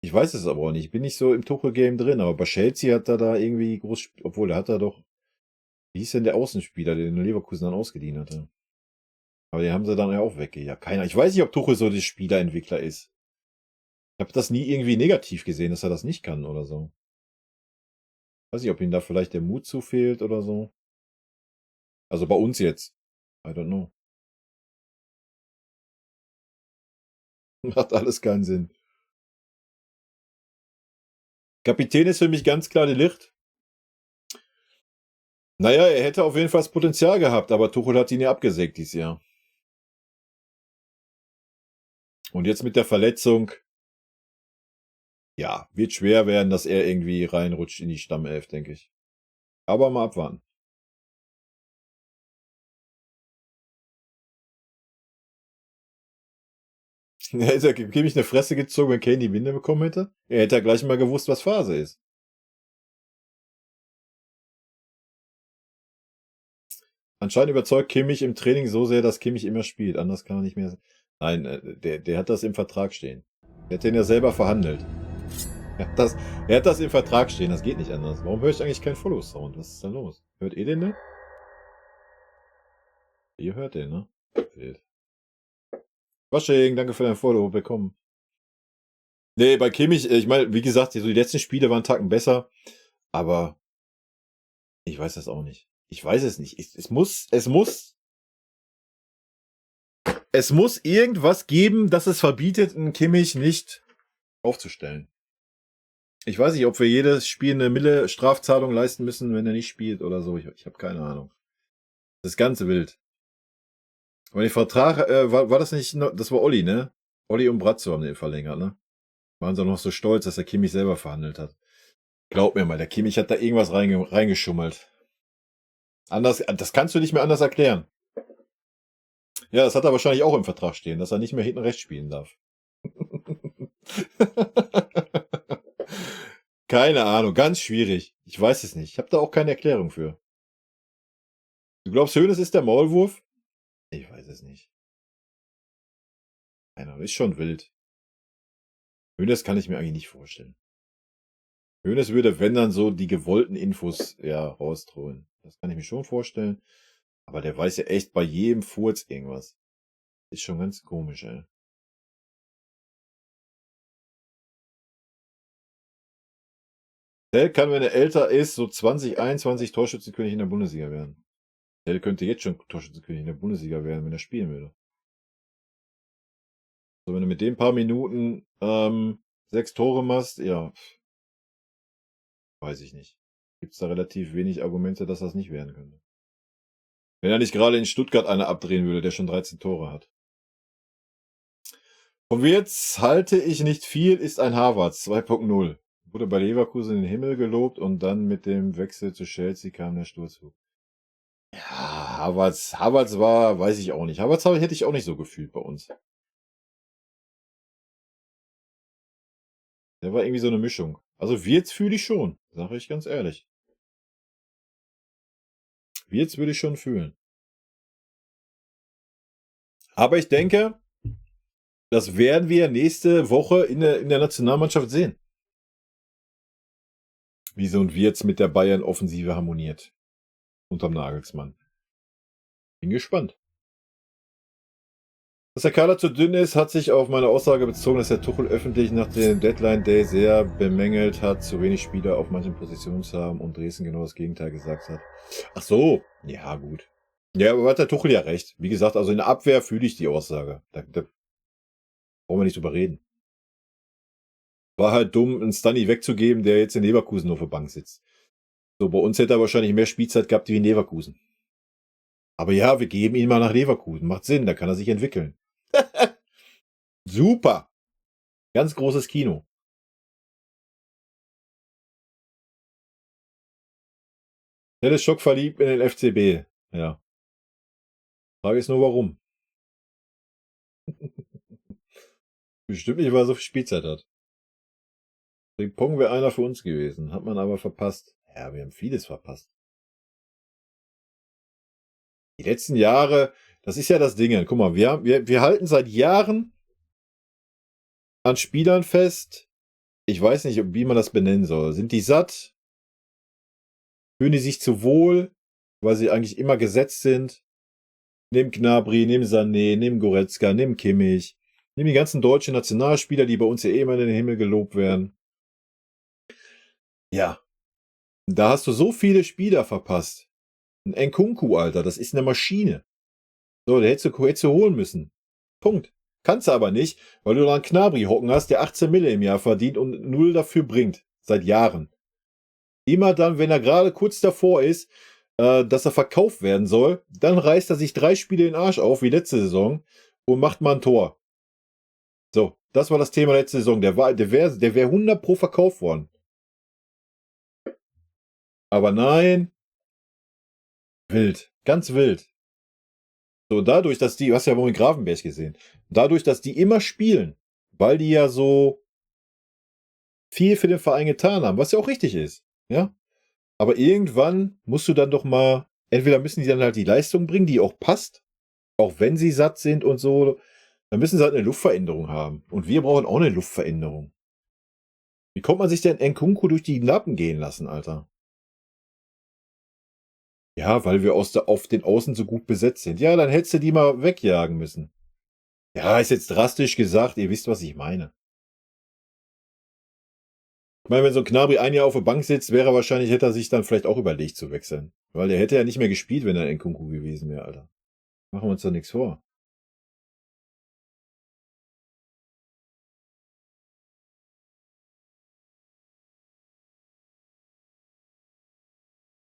Ich weiß es aber auch nicht. Ich bin nicht so im Tuchel-Game drin, aber bei Chelsea hat er da irgendwie groß, obwohl er hat da doch, wie hieß denn der Außenspieler, der den Leverkusen dann ausgeliehen hatte? Aber den haben sie dann ja auch weggejagt. Keiner. Ich weiß nicht, ob Tuchel so der Spielerentwickler ist. Ich habe das nie irgendwie negativ gesehen, dass er das nicht kann oder so. Weiß nicht, ob ihm da vielleicht der Mut zu fehlt oder so. Also bei uns jetzt. I don't know. Macht alles keinen Sinn. Kapitän ist für mich ganz klar de Ligt. Naja, er hätte auf jeden Fall das Potenzial gehabt, aber Tuchel hat ihn ja abgesägt dieses Jahr. Und jetzt mit der Verletzung, ja, wird schwer werden, dass er irgendwie reinrutscht in die Stammelf, denke ich. Aber mal abwarten. Er hätte Kimmich eine Fresse gezogen, wenn Kane die Winde bekommen hätte. Er hätte ja gleich mal gewusst, was Phase ist. Anscheinend überzeugt Kimmich im Training so sehr, dass Kimmich immer spielt. Anders kann er nicht mehr. Nein, der hat das im Vertrag stehen. Der hat den ja selber verhandelt. Er hat das im Vertrag stehen, das geht nicht anders. Warum höre ich eigentlich keinen Follow-Sound? Was ist da los? Hört ihr den denn? Ihr hört den, ne? Fehlt. Wasching, danke für dein Follow, willkommen. Nee, bei Kimmich, ich meine, wie gesagt, so die letzten Spiele waren einen Tacken besser, aber ich weiß das auch nicht. Ich weiß es nicht. Es muss irgendwas geben, das es verbietet, einen Kimmich nicht aufzustellen. Ich weiß nicht, ob wir jedes Spiel eine Mille Strafzahlung leisten müssen, wenn er nicht spielt oder so. Ich habe keine Ahnung. Das Ganze wild. Aber den Vertrag, war das nicht, das war Olli, ne? Olli und Brazzo haben den verlängert, ne? Waren sie noch so stolz, dass der Kimmich selber verhandelt hat. Glaub mir mal, der Kimmich hat da irgendwas reingeschummelt. Anders, das kannst du nicht mehr anders erklären. Ja, das hat er wahrscheinlich auch im Vertrag stehen, dass er nicht mehr hinten rechts spielen darf. Keine Ahnung, ganz schwierig. Ich weiß es nicht. Ich habe da auch keine Erklärung für. Du glaubst, Hoeneß ist der Maulwurf? Ich weiß es nicht. Keine Ahnung, ist schon wild. Hoeneß kann ich mir eigentlich nicht vorstellen. Hoeneß würde, wenn dann so die gewollten Infos rausholen. Das kann ich mir schon vorstellen. Aber der weiß ja echt bei jedem Furz irgendwas. Ist schon ganz komisch, ey. Tell kann, wenn er älter ist, so 2021 Torschützenkönig in der Bundesliga werden. Tell könnte jetzt schon Torschützenkönig in der Bundesliga werden, wenn er spielen würde. So, wenn du mit den paar Minuten 6 Tore machst, ja, weiß ich nicht. Gibt es da relativ wenig Argumente, dass das nicht werden könnte. Wenn er nicht gerade in Stuttgart einer abdrehen würde, der schon 13 Tore hat. Von Wirtz halte ich nicht viel, ist ein Havertz 2.0. Wurde bei Leverkusen in den Himmel gelobt und dann mit dem Wechsel zu Chelsea kam der Sturzflug. Ja, Havertz war, weiß ich auch nicht. Havertz hätte ich auch nicht so gefühlt bei uns. Der war irgendwie so eine Mischung. Also Wirtz fühle ich schon, sage ich ganz ehrlich. Wirtz würde ich schon fühlen. Aber ich denke, das werden wir nächste Woche in der Nationalmannschaft sehen. Wie so ein Wirtz mit der Bayern-Offensive harmoniert. Unterm Nagelsmann. Bin gespannt. Dass der Kader zu dünn ist, hat sich auf meine Aussage bezogen, dass der Tuchel öffentlich nach dem Deadline Day sehr bemängelt hat, zu wenig Spieler auf manchen Positionen zu haben und Dresden genau das Gegenteil gesagt hat. Ach so, ja gut. Ja, aber hat der Tuchel ja recht. Wie gesagt, also in der Abwehr fühle ich die Aussage. Da brauchen wir nicht drüber reden. War halt dumm, einen Stunny wegzugeben, der jetzt in Leverkusen nur auf der Bank sitzt. So, bei uns hätte er wahrscheinlich mehr Spielzeit gehabt wie in Leverkusen. Aber ja, wir geben ihn mal nach Leverkusen. Macht Sinn, da kann er sich entwickeln. Super. Ganz großes Kino. Der ist schockverliebt in den FCB. Ja. Frage ist nur, warum. Bestimmt nicht, weil er so viel Spielzeit hat. Den Pong wäre einer für uns gewesen. Hat man aber verpasst. Ja, wir haben vieles verpasst. Die letzten Jahre, das ist ja das Ding. Guck mal, wir halten seit Jahren an Spielern fest. Ich weiß nicht, wie man das benennen soll. Sind die satt? Fühlen die sich zu wohl, weil sie eigentlich immer gesetzt sind? Nimm Gnabry, nimm Sané, nimm Goretzka, nimm Kimmich. Nimm die ganzen deutschen Nationalspieler, die bei uns ja immer in den Himmel gelobt werden. Ja. Da hast du so viele Spieler verpasst. Ein Nkunku, Alter, das ist eine Maschine. So, der hättest du holen müssen. Punkt. Kannst du aber nicht, weil du da einen Gnabry hocken hast, der 18 Mille im Jahr verdient und 0 dafür bringt. Seit Jahren. Immer dann, wenn er gerade kurz davor ist, dass er verkauft werden soll, dann reißt er sich 3 Spiele den Arsch auf, wie letzte Saison, und macht mal ein Tor. So, das war das Thema letzte Saison. Der wäre 100 pro verkauft worden. Aber nein. Wild. Ganz wild. So, dadurch, dass die, du hast ja wohl in Grafenberg gesehen, dadurch, dass die immer spielen, weil die ja so viel für den Verein getan haben, was ja auch richtig ist, ja. Aber irgendwann musst du dann doch mal, entweder müssen die dann halt die Leistung bringen, die auch passt, auch wenn sie satt sind und so, dann müssen sie halt eine Luftveränderung haben. Und wir brauchen auch eine Luftveränderung. Wie kommt man sich denn Nkunku durch die Lappen gehen lassen, Alter? Ja, weil wir auf den Außen so gut besetzt sind. Ja, dann hättest du die mal wegjagen müssen. Ja, ist jetzt drastisch gesagt, ihr wisst, was ich meine. Ich meine, wenn so ein Gnabry ein Jahr auf der Bank sitzt, hätte er sich dann vielleicht auch überlegt zu wechseln. Weil der hätte ja nicht mehr gespielt, wenn er Nkunku gewesen wäre, Alter. Machen wir uns doch nichts vor.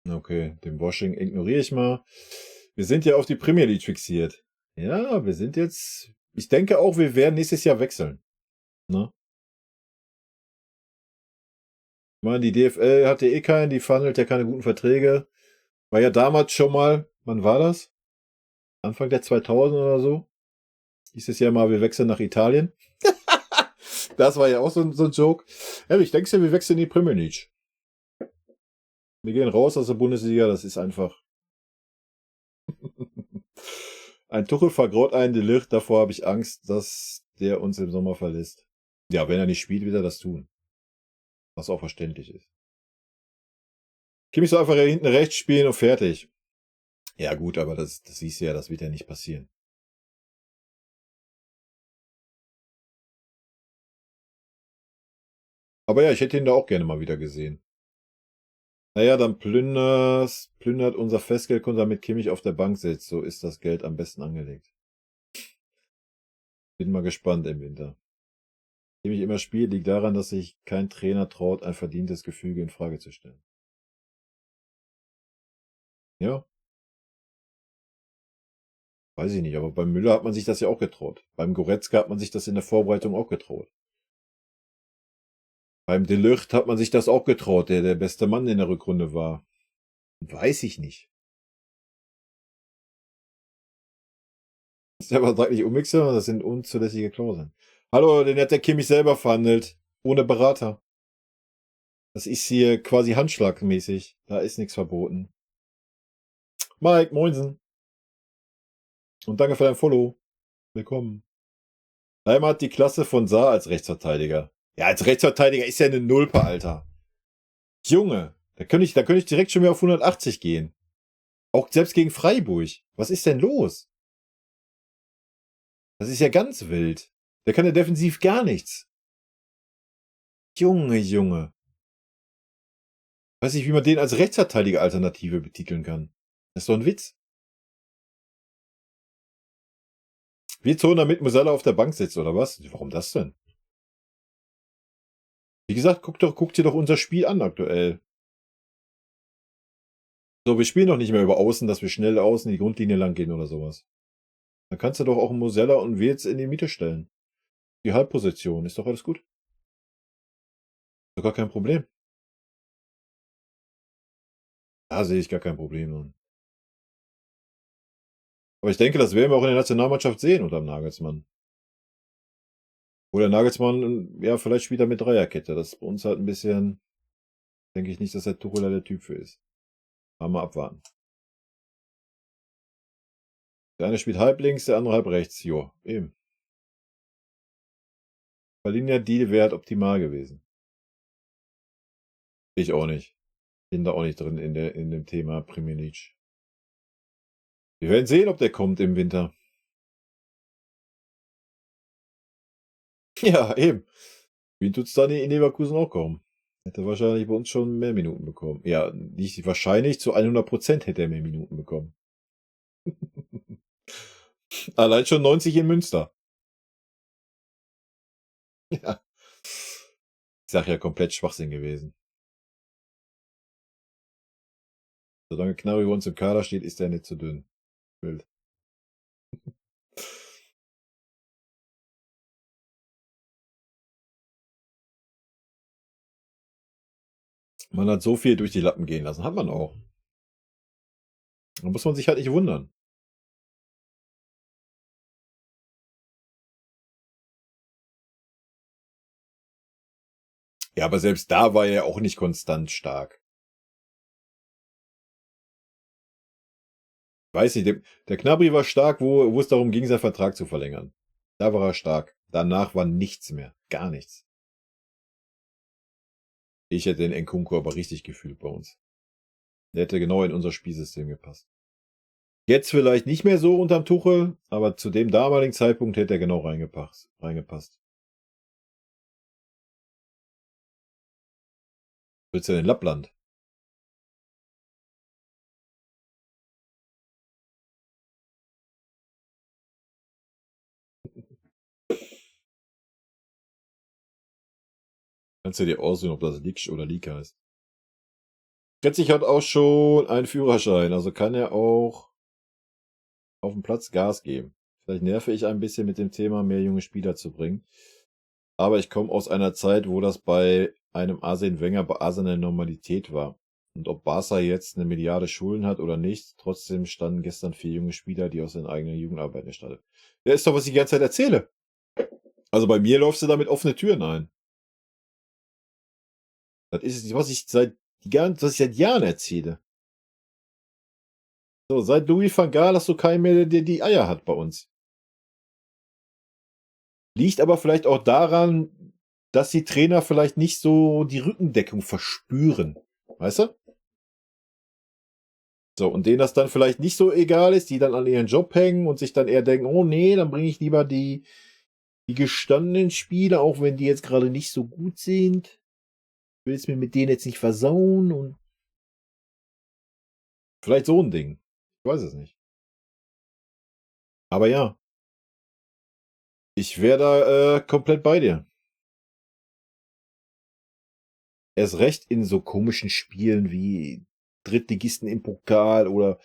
Okay, den Washing ignoriere ich mal. Wir sind ja auf die Premier League fixiert. Ja, wir sind jetzt. Ich denke auch, wir werden nächstes Jahr wechseln. Ne? Ich meine, die DFL hatte eh keinen, die verhandelt ja keine guten Verträge. War ja damals schon mal, wann war das? Anfang der 2000 oder so? Hieß es ja mal, wir wechseln nach Italien. Das war ja auch so ein Joke. Ja, ich denke, wir wechseln in die Premier League. Wir gehen raus aus der Bundesliga, das ist einfach Ein Tuchel vergraut einen De Ligt, davor habe ich Angst, dass der uns im Sommer verlässt. Ja, wenn er nicht spielt, wird er das tun. Was auch verständlich ist. Kimmich soll einfach hinten rechts spielen und fertig. Ja gut, aber das siehst du ja, das wird ja nicht passieren. Aber ja, ich hätte ihn da auch gerne mal wieder gesehen. Naja, dann plündert unser Festgeldkonto, damit Kimmich auf der Bank sitzt. So ist das Geld am besten angelegt. Bin mal gespannt im Winter. Kimmich immer spielt, liegt daran, dass sich kein Trainer traut, ein verdientes Gefüge in Frage zu stellen. Ja, weiß ich nicht, aber beim Müller hat man sich das ja auch getraut. Beim Goretzka hat man sich das in der Vorbereitung auch getraut. Beim De Ligt hat man sich das auch getraut, der beste Mann in der Rückrunde war. Weiß ich nicht. Das ist der Vertrag nicht umwechseln, das sind unzulässige Klauseln. Hallo, den hat der Kimmich selber verhandelt. Ohne Berater. Das ist hier quasi handschlagmäßig. Da ist nichts verboten. Mike, moinsen. Und danke für dein Follow. Willkommen. Leimer hat die Klasse von Saar als Rechtsverteidiger. Ja, als Rechtsverteidiger ist ja eine Nulpe, Alter. Junge, da könnte ich direkt schon wieder auf 180 gehen. Auch selbst gegen Freiburg. Was ist denn los? Das ist ja ganz wild. Der kann ja defensiv gar nichts. Junge, Junge. Weiß nicht, wie man den als Rechtsverteidiger-Alternative betiteln kann. Das ist doch ein Witz. Wir zonen, damit Musala auf der Bank sitzt, oder was? Warum das denn? Wie gesagt, guck dir doch unser Spiel an aktuell. So, wir spielen doch nicht mehr über Außen, dass wir schnell außen die Grundlinie lang gehen oder sowas. Dann kannst du doch auch einen Musella und Wirtz in die Mitte stellen. Die Halbposition, ist doch alles gut. Ist doch gar kein Problem. Da sehe ich gar kein Problem drin. Aber ich denke, das werden wir auch in der Nationalmannschaft sehen unter dem Nagelsmann. Oder Nagelsmann, ja, vielleicht spielt er mit Dreierkette. Das ist bei uns halt ein bisschen, denke ich nicht, dass der Tuchel der Typ für ist. Mal abwarten. Der eine spielt halb links, der andere halb rechts. Jo, eben. Palinja Deal wäre halt optimal gewesen. Ich auch nicht. Bin da auch nicht drin in dem Thema Priminic. Wir werden sehen, ob der kommt im Winter. Ja, eben. Wie tut's dann in Leverkusen auch kommen? Hätte wahrscheinlich bei uns schon mehr Minuten bekommen. Ja, nicht wahrscheinlich, zu 100% hätte er mehr Minuten bekommen. Allein schon 90 in Münster. Ja. Ich sag ja, komplett Schwachsinn gewesen. Solange Knarri bei uns im Kader steht, ist er nicht zu dünn. Wild. Man hat so viel durch die Lappen gehen lassen. Hat man auch. Da muss man sich halt nicht wundern. Ja, aber selbst da war er ja auch nicht konstant stark. Weiß nicht, der Gnabry war stark, wo es darum ging, seinen Vertrag zu verlängern. Da war er stark. Danach war nichts mehr. Gar nichts. Ich hätte den Nkunku aber richtig gefühlt bei uns. Der hätte genau in unser Spielsystem gepasst. Jetzt vielleicht nicht mehr so unterm Tuchel, aber zu dem damaligen Zeitpunkt hätte er genau reingepasst. Willst du denn in Lappland? Kannst du dir aussuchen, ob das Lik oder Lik heißt. Kretzig hat auch schon einen Führerschein, also kann er auch auf dem Platz Gas geben. Vielleicht nerve ich ein bisschen mit dem Thema, mehr junge Spieler zu bringen. Aber ich komme aus einer Zeit, wo das bei einem Arsene Wenger bei Arsenal Normalität war. Und ob Barca jetzt eine Milliarde Schulden hat oder nicht, trotzdem standen gestern 4 junge Spieler, die aus den eigenen Jugendarbeiten startet. Ja, ist doch, was ich die ganze Zeit erzähle. Also bei mir läufst du damit offene Türen ein. Das ist, was ich seit Jahren erzähle. So, seit Louis van Gaal hast du keinen mehr, der die Eier hat bei uns. Liegt aber vielleicht auch daran, dass die Trainer vielleicht nicht so die Rückendeckung verspüren. Weißt du? So, und denen das dann vielleicht nicht so egal ist, die dann an ihren Job hängen und sich dann eher denken, oh nee, dann bringe ich lieber die gestandenen Spieler, auch wenn die jetzt gerade nicht so gut sind. Ich will es mir mit denen jetzt nicht versauen und vielleicht so ein Ding. Ich weiß es nicht. Aber ja, ich wäre da komplett bei dir. Erst recht in so komischen Spielen wie Drittligisten im Pokal oder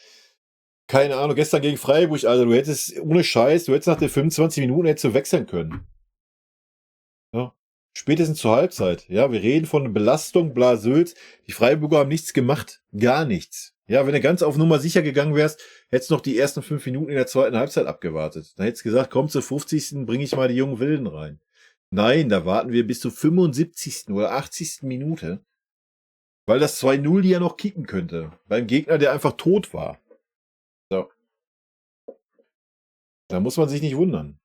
keine Ahnung, gestern gegen Freiburg, also du hättest, ohne Scheiß, du hättest nach den 25 Minuten hättest du wechseln können. Ja. Spätestens zur Halbzeit. Ja, wir reden von Belastung, Blasöls. Die Freiburger haben nichts gemacht. Gar nichts. Ja, wenn du ganz auf Nummer sicher gegangen wärst, hättest du noch die ersten 5 Minuten in der zweiten Halbzeit abgewartet. Dann hättest du gesagt, komm zur 50. bringe ich mal die jungen Wilden rein. Nein, da warten wir bis zur 75. oder 80. Minute. Weil das 2-0 ja noch kicken könnte. Beim Gegner, der einfach tot war. So. Da muss man sich nicht wundern.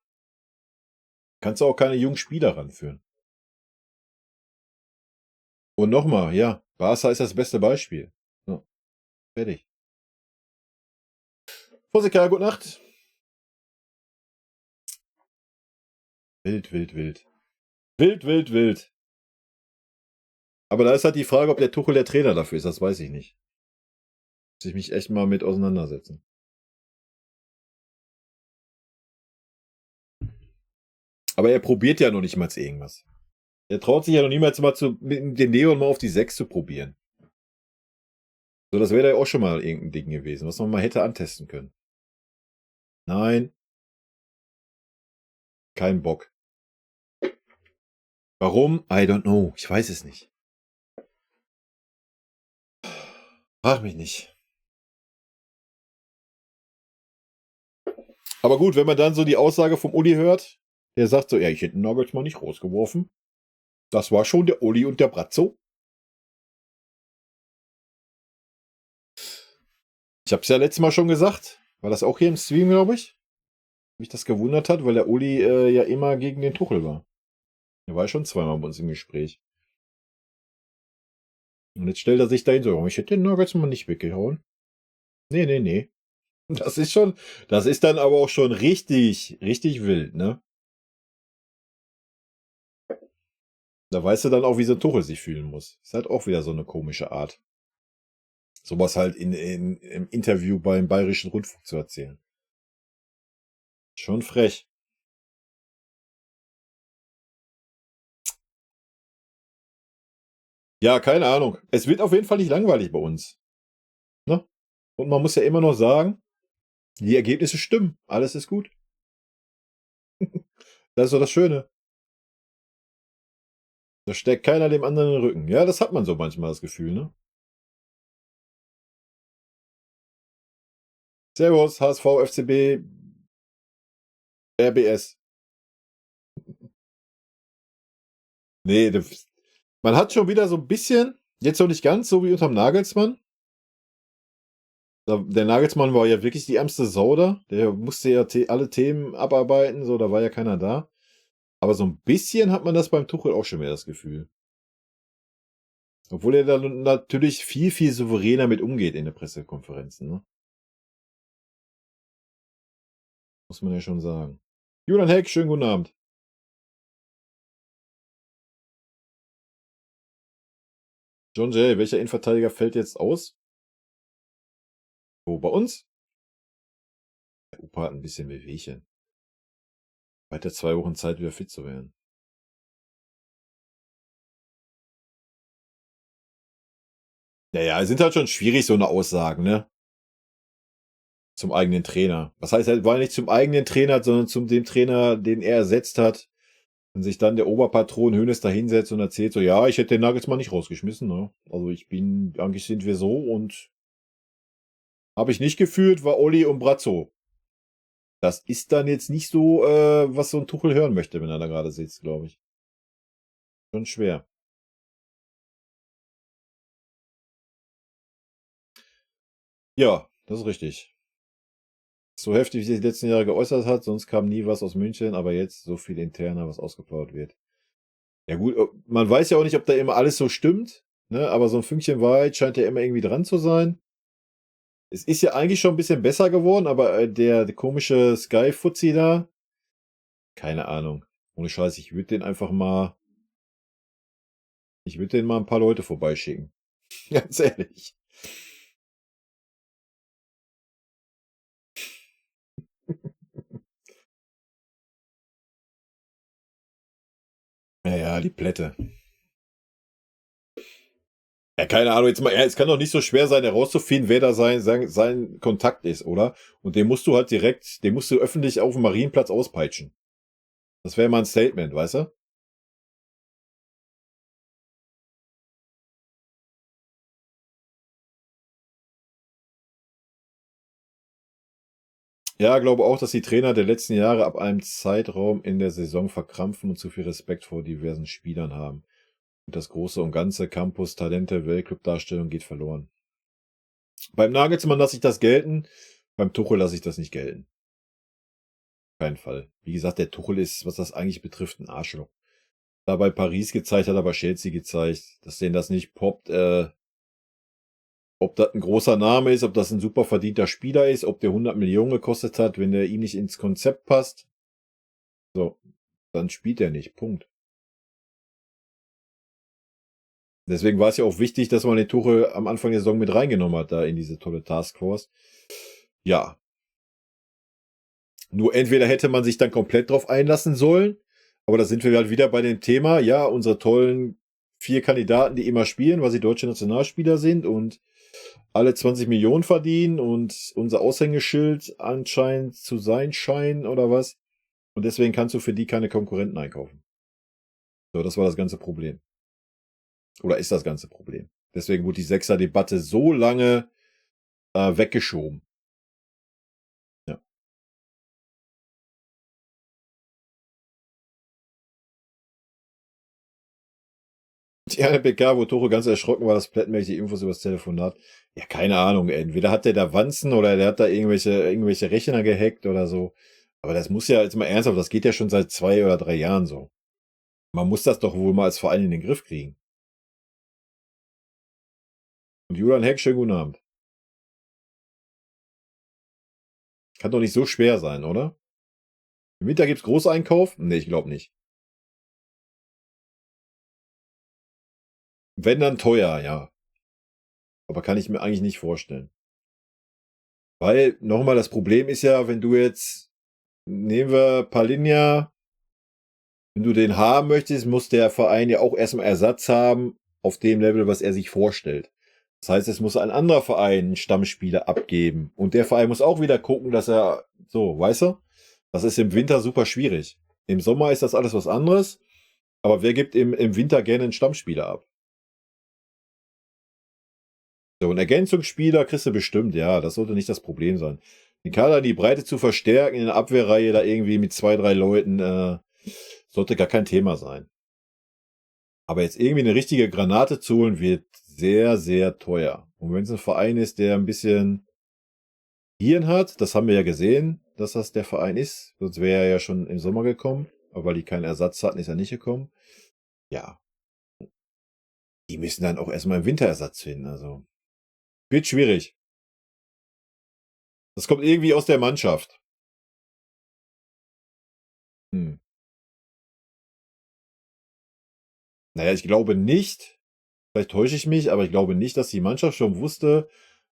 Kannst du auch keine jungen Spieler ranführen. Und nochmal, ja, Barca ist das beste Beispiel. So, fertig. Vorsicker, gute Nacht. Wild, wild, wild. Wild, wild, wild. Aber da ist halt die Frage, ob der Tuchel der Trainer dafür ist. Das weiß ich nicht. Muss ich mich echt mal mit auseinandersetzen. Aber er probiert ja noch nicht mal irgendwas. Er traut sich ja noch niemals mal mit den Neon mal auf die 6 zu probieren. So, das wäre ja auch schon mal irgendein Ding gewesen, was man mal hätte antesten können. Nein. Kein Bock. Warum? I don't know. Ich weiß es nicht. Frag mich nicht. Aber gut, wenn man dann so die Aussage vom Uli hört, der sagt so, ja, ich hätte den Nagelsmann nicht rausgeworfen. Das war schon der Uli und der Bratzo. Ich habe es ja letztes Mal schon gesagt. War das auch hier im Stream, glaube ich? Mich das gewundert hat, weil der Uli ja immer gegen den Tuchel war. Der war ja schon zweimal bei uns im Gespräch. Und jetzt stellt er sich dahin so, ich hätte den Nagelsmann nicht weggehauen. Nee, nee, nee. Das ist schon, das ist dann aber auch schon richtig, richtig wild, ne? Da weißt du dann auch, wie so ein Tuchel sich fühlen muss. Ist halt auch wieder so eine komische Art. Sowas halt im Interview beim Bayerischen Rundfunk zu erzählen. Schon frech. Ja, keine Ahnung. Es wird auf jeden Fall nicht langweilig bei uns. Ne? Und man muss ja immer noch sagen, die Ergebnisse stimmen. Alles ist gut. Das ist doch das Schöne. Da steckt keiner dem anderen in den Rücken. Ja, das hat man so manchmal das Gefühl, ne? Servus, HSV, FCB, RBS. Nee, man hat schon wieder so ein bisschen, jetzt noch nicht ganz so wie unterm Nagelsmann. Der Nagelsmann war ja wirklich die ärmste Sau da. Der musste ja alle Themen abarbeiten, so, da war ja keiner da. Aber so ein bisschen hat man das beim Tuchel auch schon mehr das Gefühl. Obwohl er dann natürlich viel, viel souveräner mit umgeht in den Pressekonferenzen, ne? Muss man ja schon sagen. Julian Heck, schönen guten Abend. John Jay, welcher Innenverteidiger fällt jetzt aus? Wo, bei uns? Der Opa hat ein bisschen Wehwehchen. Weiter 2 Wochen Zeit, wieder fit zu werden. Naja, es sind halt schon schwierig, so eine Aussagen, ne? Zum eigenen Trainer. Was heißt, er war nicht zum eigenen Trainer, sondern zum dem Trainer, den er ersetzt hat. Wenn sich dann der Oberpatron Hoeneß da hinsetzt und erzählt so, ja, ich hätte den Nagelsmann nicht rausgeschmissen, ne? Also eigentlich sind wir so und habe ich nicht gefühlt, war Olli und Brazzo. Das ist dann jetzt nicht so, was so ein Tuchel hören möchte, wenn er da gerade sitzt, glaube ich. Schon schwer. Ja, Das ist richtig. So heftig, wie sich die letzten Jahre geäußert hat, sonst kam nie was aus München, aber jetzt so viel interner, was ausgeplaudert wird. Ja gut, man weiß ja auch nicht, ob da immer alles so stimmt, ne? Aber so ein Fünkchen Wahrheit scheint ja immer irgendwie dran zu sein. Es ist ja eigentlich schon ein bisschen besser geworden, aber, der komische Sky-Fuzzi da, keine Ahnung. Ohne Scheiß, ich würde den mal ein paar Leute vorbeischicken. Ganz ehrlich. Ja, ja, die Plätte. Ja, keine Ahnung, jetzt mal, ja, es kann doch nicht so schwer sein, herauszufinden, wer da sein Kontakt ist, oder? Und den musst du öffentlich auf dem Marienplatz auspeitschen. Das wäre mal ein Statement, weißt du? Ja, glaube auch, dass die Trainer der letzten Jahre ab einem Zeitraum in der Saison verkrampfen und zu viel Respekt vor diversen Spielern haben. Und das Große und Ganze, Campus, Talente, Weltclub-Darstellung geht verloren. Beim Nagelsmann lasse ich das gelten, beim Tuchel lasse ich das nicht gelten. Keinen Fall. Wie gesagt, der Tuchel ist, was das eigentlich betrifft, ein Arschloch. Da bei Paris gezeigt, hat er bei Chelsea gezeigt, dass denen das nicht poppt, ob das ein großer Name ist, ob das ein super verdienter Spieler ist, ob der 100 Millionen gekostet hat, wenn der ihm nicht ins Konzept passt. So, dann spielt er nicht. Punkt. Deswegen war es ja auch wichtig, dass man den Tuchel am Anfang der Saison mit reingenommen hat, da in diese tolle Taskforce. Ja. Nur entweder hätte man sich dann komplett drauf einlassen sollen, aber da sind wir halt wieder bei dem Thema, ja, unsere tollen 4 Kandidaten, die immer spielen, weil sie deutsche Nationalspieler sind und alle 20 Millionen verdienen und unser Aushängeschild anscheinend zu sein scheinen oder was. Und deswegen kannst du für die keine Konkurrenten einkaufen. So, das war das ganze Problem. Oder ist das ganze Problem. Deswegen wurde die Sechser-Debatte so lange weggeschoben. Ja. Die eine PK, wo Toro ganz erschrocken war, dass Plettenberg die Infos übers Telefonat. Ja, keine Ahnung. Entweder hat der da Wanzen oder der hat da irgendwelche Rechner gehackt oder so. Aber das muss ja, jetzt mal ernsthaft, das geht ja schon seit 2 oder 3 Jahren so. Man muss das doch wohl mal als Verein in den Griff kriegen. Und Julian Heck, schönen guten Abend. Kann doch nicht so schwer sein, oder? Im Winter gibt's Großeinkauf? Nee, ich glaube nicht. Wenn dann teuer, ja. Aber kann ich mir eigentlich nicht vorstellen. Weil, nochmal, das Problem ist ja, wenn du jetzt, nehmen wir Palinja, wenn du den haben möchtest, muss der Verein ja auch erstmal Ersatz haben auf dem Level, was er sich vorstellt. Das heißt, es muss ein anderer Verein einen Stammspieler abgeben. Und der Verein muss auch wieder gucken, dass er, so, weißt du? Das ist im Winter super schwierig. Im Sommer ist das alles was anderes. Aber wer gibt im Winter gerne einen Stammspieler ab? So, einen Ergänzungsspieler kriegst du bestimmt, ja, das sollte nicht das Problem sein. Den Kader in die Breite zu verstärken, in der Abwehrreihe da irgendwie mit 2, 3 Leuten, sollte gar kein Thema sein. Aber jetzt irgendwie eine richtige Granate zu holen, wird sehr, sehr teuer. Und wenn es ein Verein ist, der ein bisschen Hirn hat, das haben wir ja gesehen, dass das der Verein ist, sonst wäre er ja schon im Sommer gekommen, aber weil die keinen Ersatz hatten, ist er nicht gekommen. Ja, die müssen dann auch erstmal im Winterersatz finden, also wird schwierig. Das kommt irgendwie aus der Mannschaft. Hm. Na ja, ich glaube nicht, vielleicht täusche ich mich, aber ich glaube nicht, dass die Mannschaft schon wusste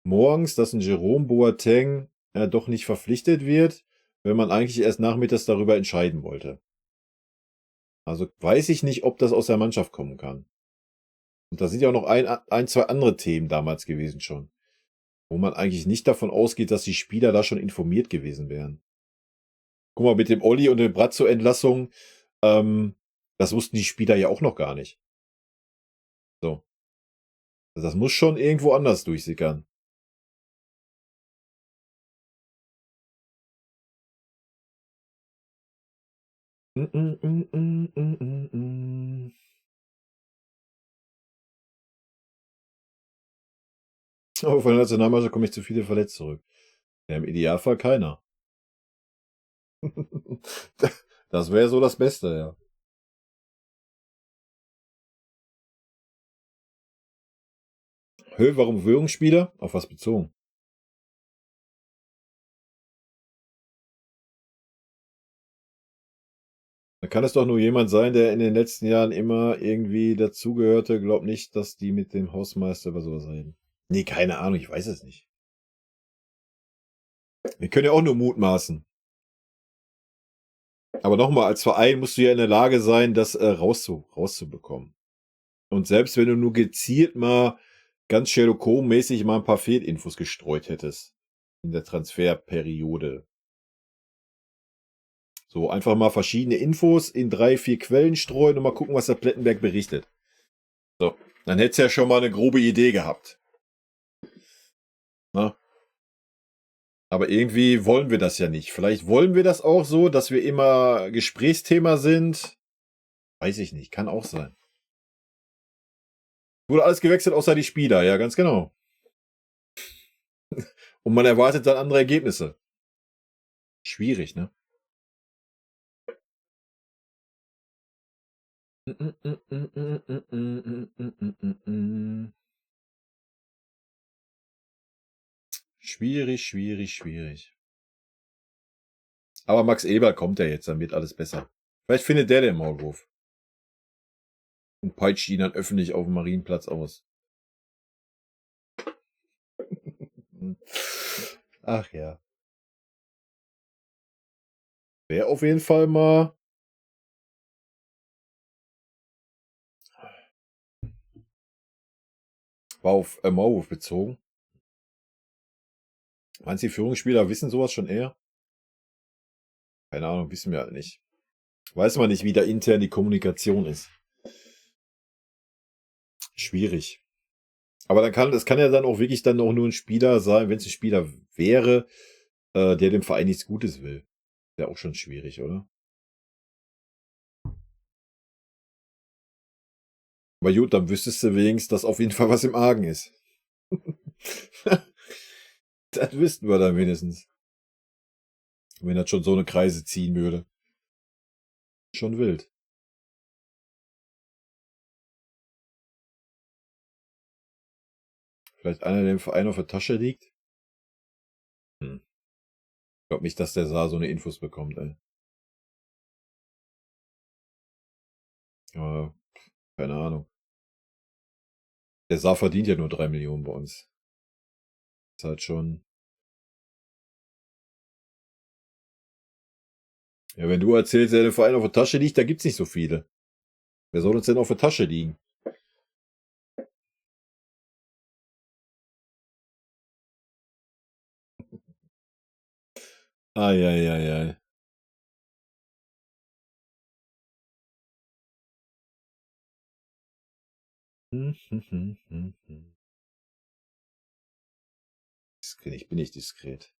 morgens, dass ein Jerome Boateng, doch nicht verpflichtet wird, wenn man eigentlich erst nachmittags darüber entscheiden wollte. Also, weiß ich nicht, ob das aus der Mannschaft kommen kann. Und da sind ja auch noch 2 andere Themen damals gewesen schon, wo man eigentlich nicht davon ausgeht, dass die Spieler da schon informiert gewesen wären. Guck mal, mit dem Olli und der Brazzo-Entlassung, ähm, das wussten die Spieler ja auch noch gar nicht. So. Also das muss schon irgendwo anders durchsickern. Mm, mm, mm, mm, mm, mm, mm. Aber von der Nationalmannschaft komme ich zu viele verletzt zurück. Ja, im Idealfall keiner. Das wäre so das Beste, ja. Warum Währungsspieler? Auf was bezogen? Da kann es doch nur jemand sein, der in den letzten Jahren immer irgendwie dazugehörte. Glaub nicht, dass die mit dem Hausmeister über sowas reden. Nee, keine Ahnung, ich weiß es nicht. Wir können ja auch nur mutmaßen. Aber nochmal, als Verein musst du ja in der Lage sein, das rauszubekommen. Und selbst wenn du nur gezielt mal ganz Sherlock Holmes-mäßig mal ein paar Fehlinfos gestreut hättest in der Transferperiode. So, einfach mal verschiedene Infos in 3, 4 Quellen streuen und mal gucken, was der Plettenberg berichtet. So, dann hättest du ja schon mal eine grobe Idee gehabt. Na? Aber irgendwie wollen wir das ja nicht. Vielleicht wollen wir das auch so, dass wir immer Gesprächsthema sind. Weiß ich nicht, kann auch sein. Wurde alles gewechselt, außer die Spieler, ja, ganz genau. Und man erwartet dann andere Ergebnisse. Schwierig, ne? Schwierig, schwierig, schwierig. Aber Max Eber kommt ja jetzt, dann wird alles besser. Vielleicht findet der den Maulwurf. Und peitscht ihn dann öffentlich auf dem Marienplatz aus. Ach ja. Wäre auf jeden Fall mal. War auf Maulwurf bezogen. Meinst du, die Führungsspieler wissen sowas schon eher? Keine Ahnung, wissen wir halt nicht. Weiß man nicht, wie da intern die Kommunikation ist. Schwierig. Aber das kann ja dann auch wirklich dann auch nur ein Spieler sein, wenn es ein Spieler wäre, der dem Verein nichts Gutes will. Wäre auch schon schwierig, oder? Aber gut, dann wüsstest du wenigstens, dass auf jeden Fall was im Argen ist. Das wüssten wir dann wenigstens. Wenn das schon so eine Kreise ziehen würde. Schon wild. Vielleicht einer, der im Verein auf der Tasche liegt? Hm. Ich glaube nicht, dass der Saar so eine Infos bekommt, ey. Aber keine Ahnung. Der Saar verdient ja nur 3 Millionen bei uns. Ist halt schon. Ja, wenn du erzählst, der im Verein auf der Tasche liegt, da gibt's nicht so viele. Wer soll uns denn auf der Tasche liegen? Eieiei. Ich bin nicht diskret.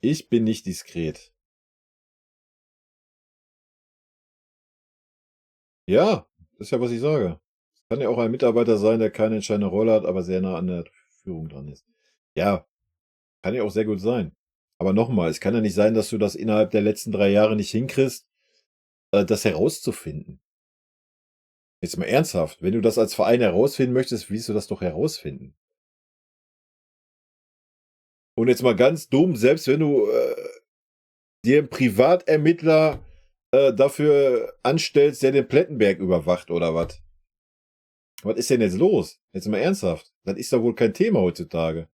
Ich bin nicht diskret. Ja, das ist ja, was ich sage. Kann ja auch ein Mitarbeiter sein, der keine entscheidende Rolle hat, aber sehr nah an der Führung dran ist. Ja, kann ja auch sehr gut sein. Aber nochmal, es kann ja nicht sein, dass du das innerhalb der letzten 3 Jahre nicht hinkriegst, das herauszufinden. Jetzt mal ernsthaft, wenn du das als Verein herausfinden möchtest, willst du das doch herausfinden. Und jetzt mal ganz dumm, selbst wenn du dir einen Privatermittler dafür anstellst, der den Plettenberg überwacht oder was? Was ist denn jetzt los? Jetzt mal ernsthaft. Das ist doch wohl kein Thema heutzutage.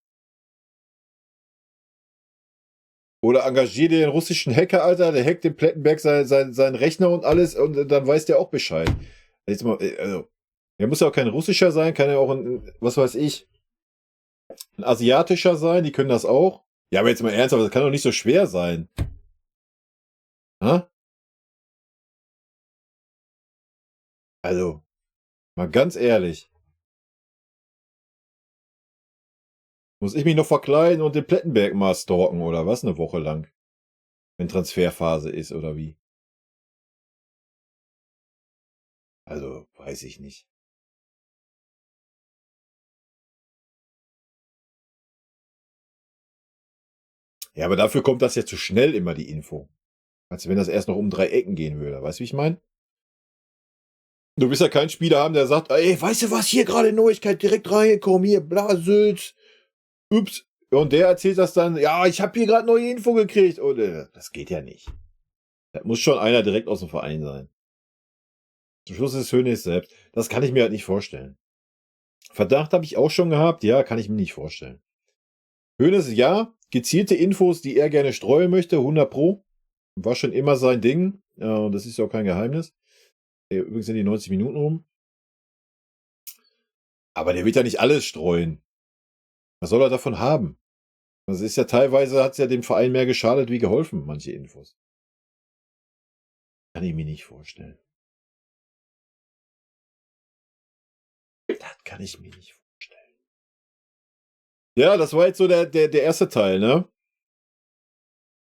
Oder engagier dir den russischen Hacker, Alter, der hackt den Plettenberg seinen Rechner und alles und dann weiß der auch Bescheid. Jetzt mal, also, der muss ja auch kein russischer sein, kann ja auch was weiß ich, ein asiatischer sein, die können das auch. Ja, aber jetzt mal ernsthaft, das kann doch nicht so schwer sein. Ha? Also, mal ganz ehrlich. Muss ich mich noch verkleiden und den Plettenberg mal stalken oder was? Eine Woche lang. Wenn Transferphase ist oder wie? Also, weiß ich nicht. Ja, aber dafür kommt das ja zu schnell immer, die Info. Als wenn das erst noch um 3 Ecken gehen würde. Weißt du, wie ich meine? Du willst ja keinen Spieler haben, der sagt: „Ey, weißt du was, hier gerade Neuigkeit direkt reingekommen, hier, bla, Sülz, ups.“ Und der erzählt das dann: „Ja, ich habe hier gerade neue Info gekriegt.“ Und, das geht ja nicht. Da muss schon einer direkt aus dem Verein sein. Zum Schluss ist es Hoeneß selbst. Das kann ich mir halt nicht vorstellen. Verdacht habe ich auch schon gehabt, ja, kann ich mir nicht vorstellen. Hoeneß, ja, gezielte Infos, die er gerne streuen möchte, 100 Pro. War schon immer sein Ding. Das ist ja auch kein Geheimnis. Übrigens sind die 90 Minuten rum. Aber der wird ja nicht alles streuen. Was soll er davon haben? Das ist ja teilweise, hat es ja dem Verein mehr geschadet wie geholfen, manche Infos. Kann ich mir nicht vorstellen. Das kann ich mir nicht vorstellen. Ja, das war jetzt so der erste Teil, ne?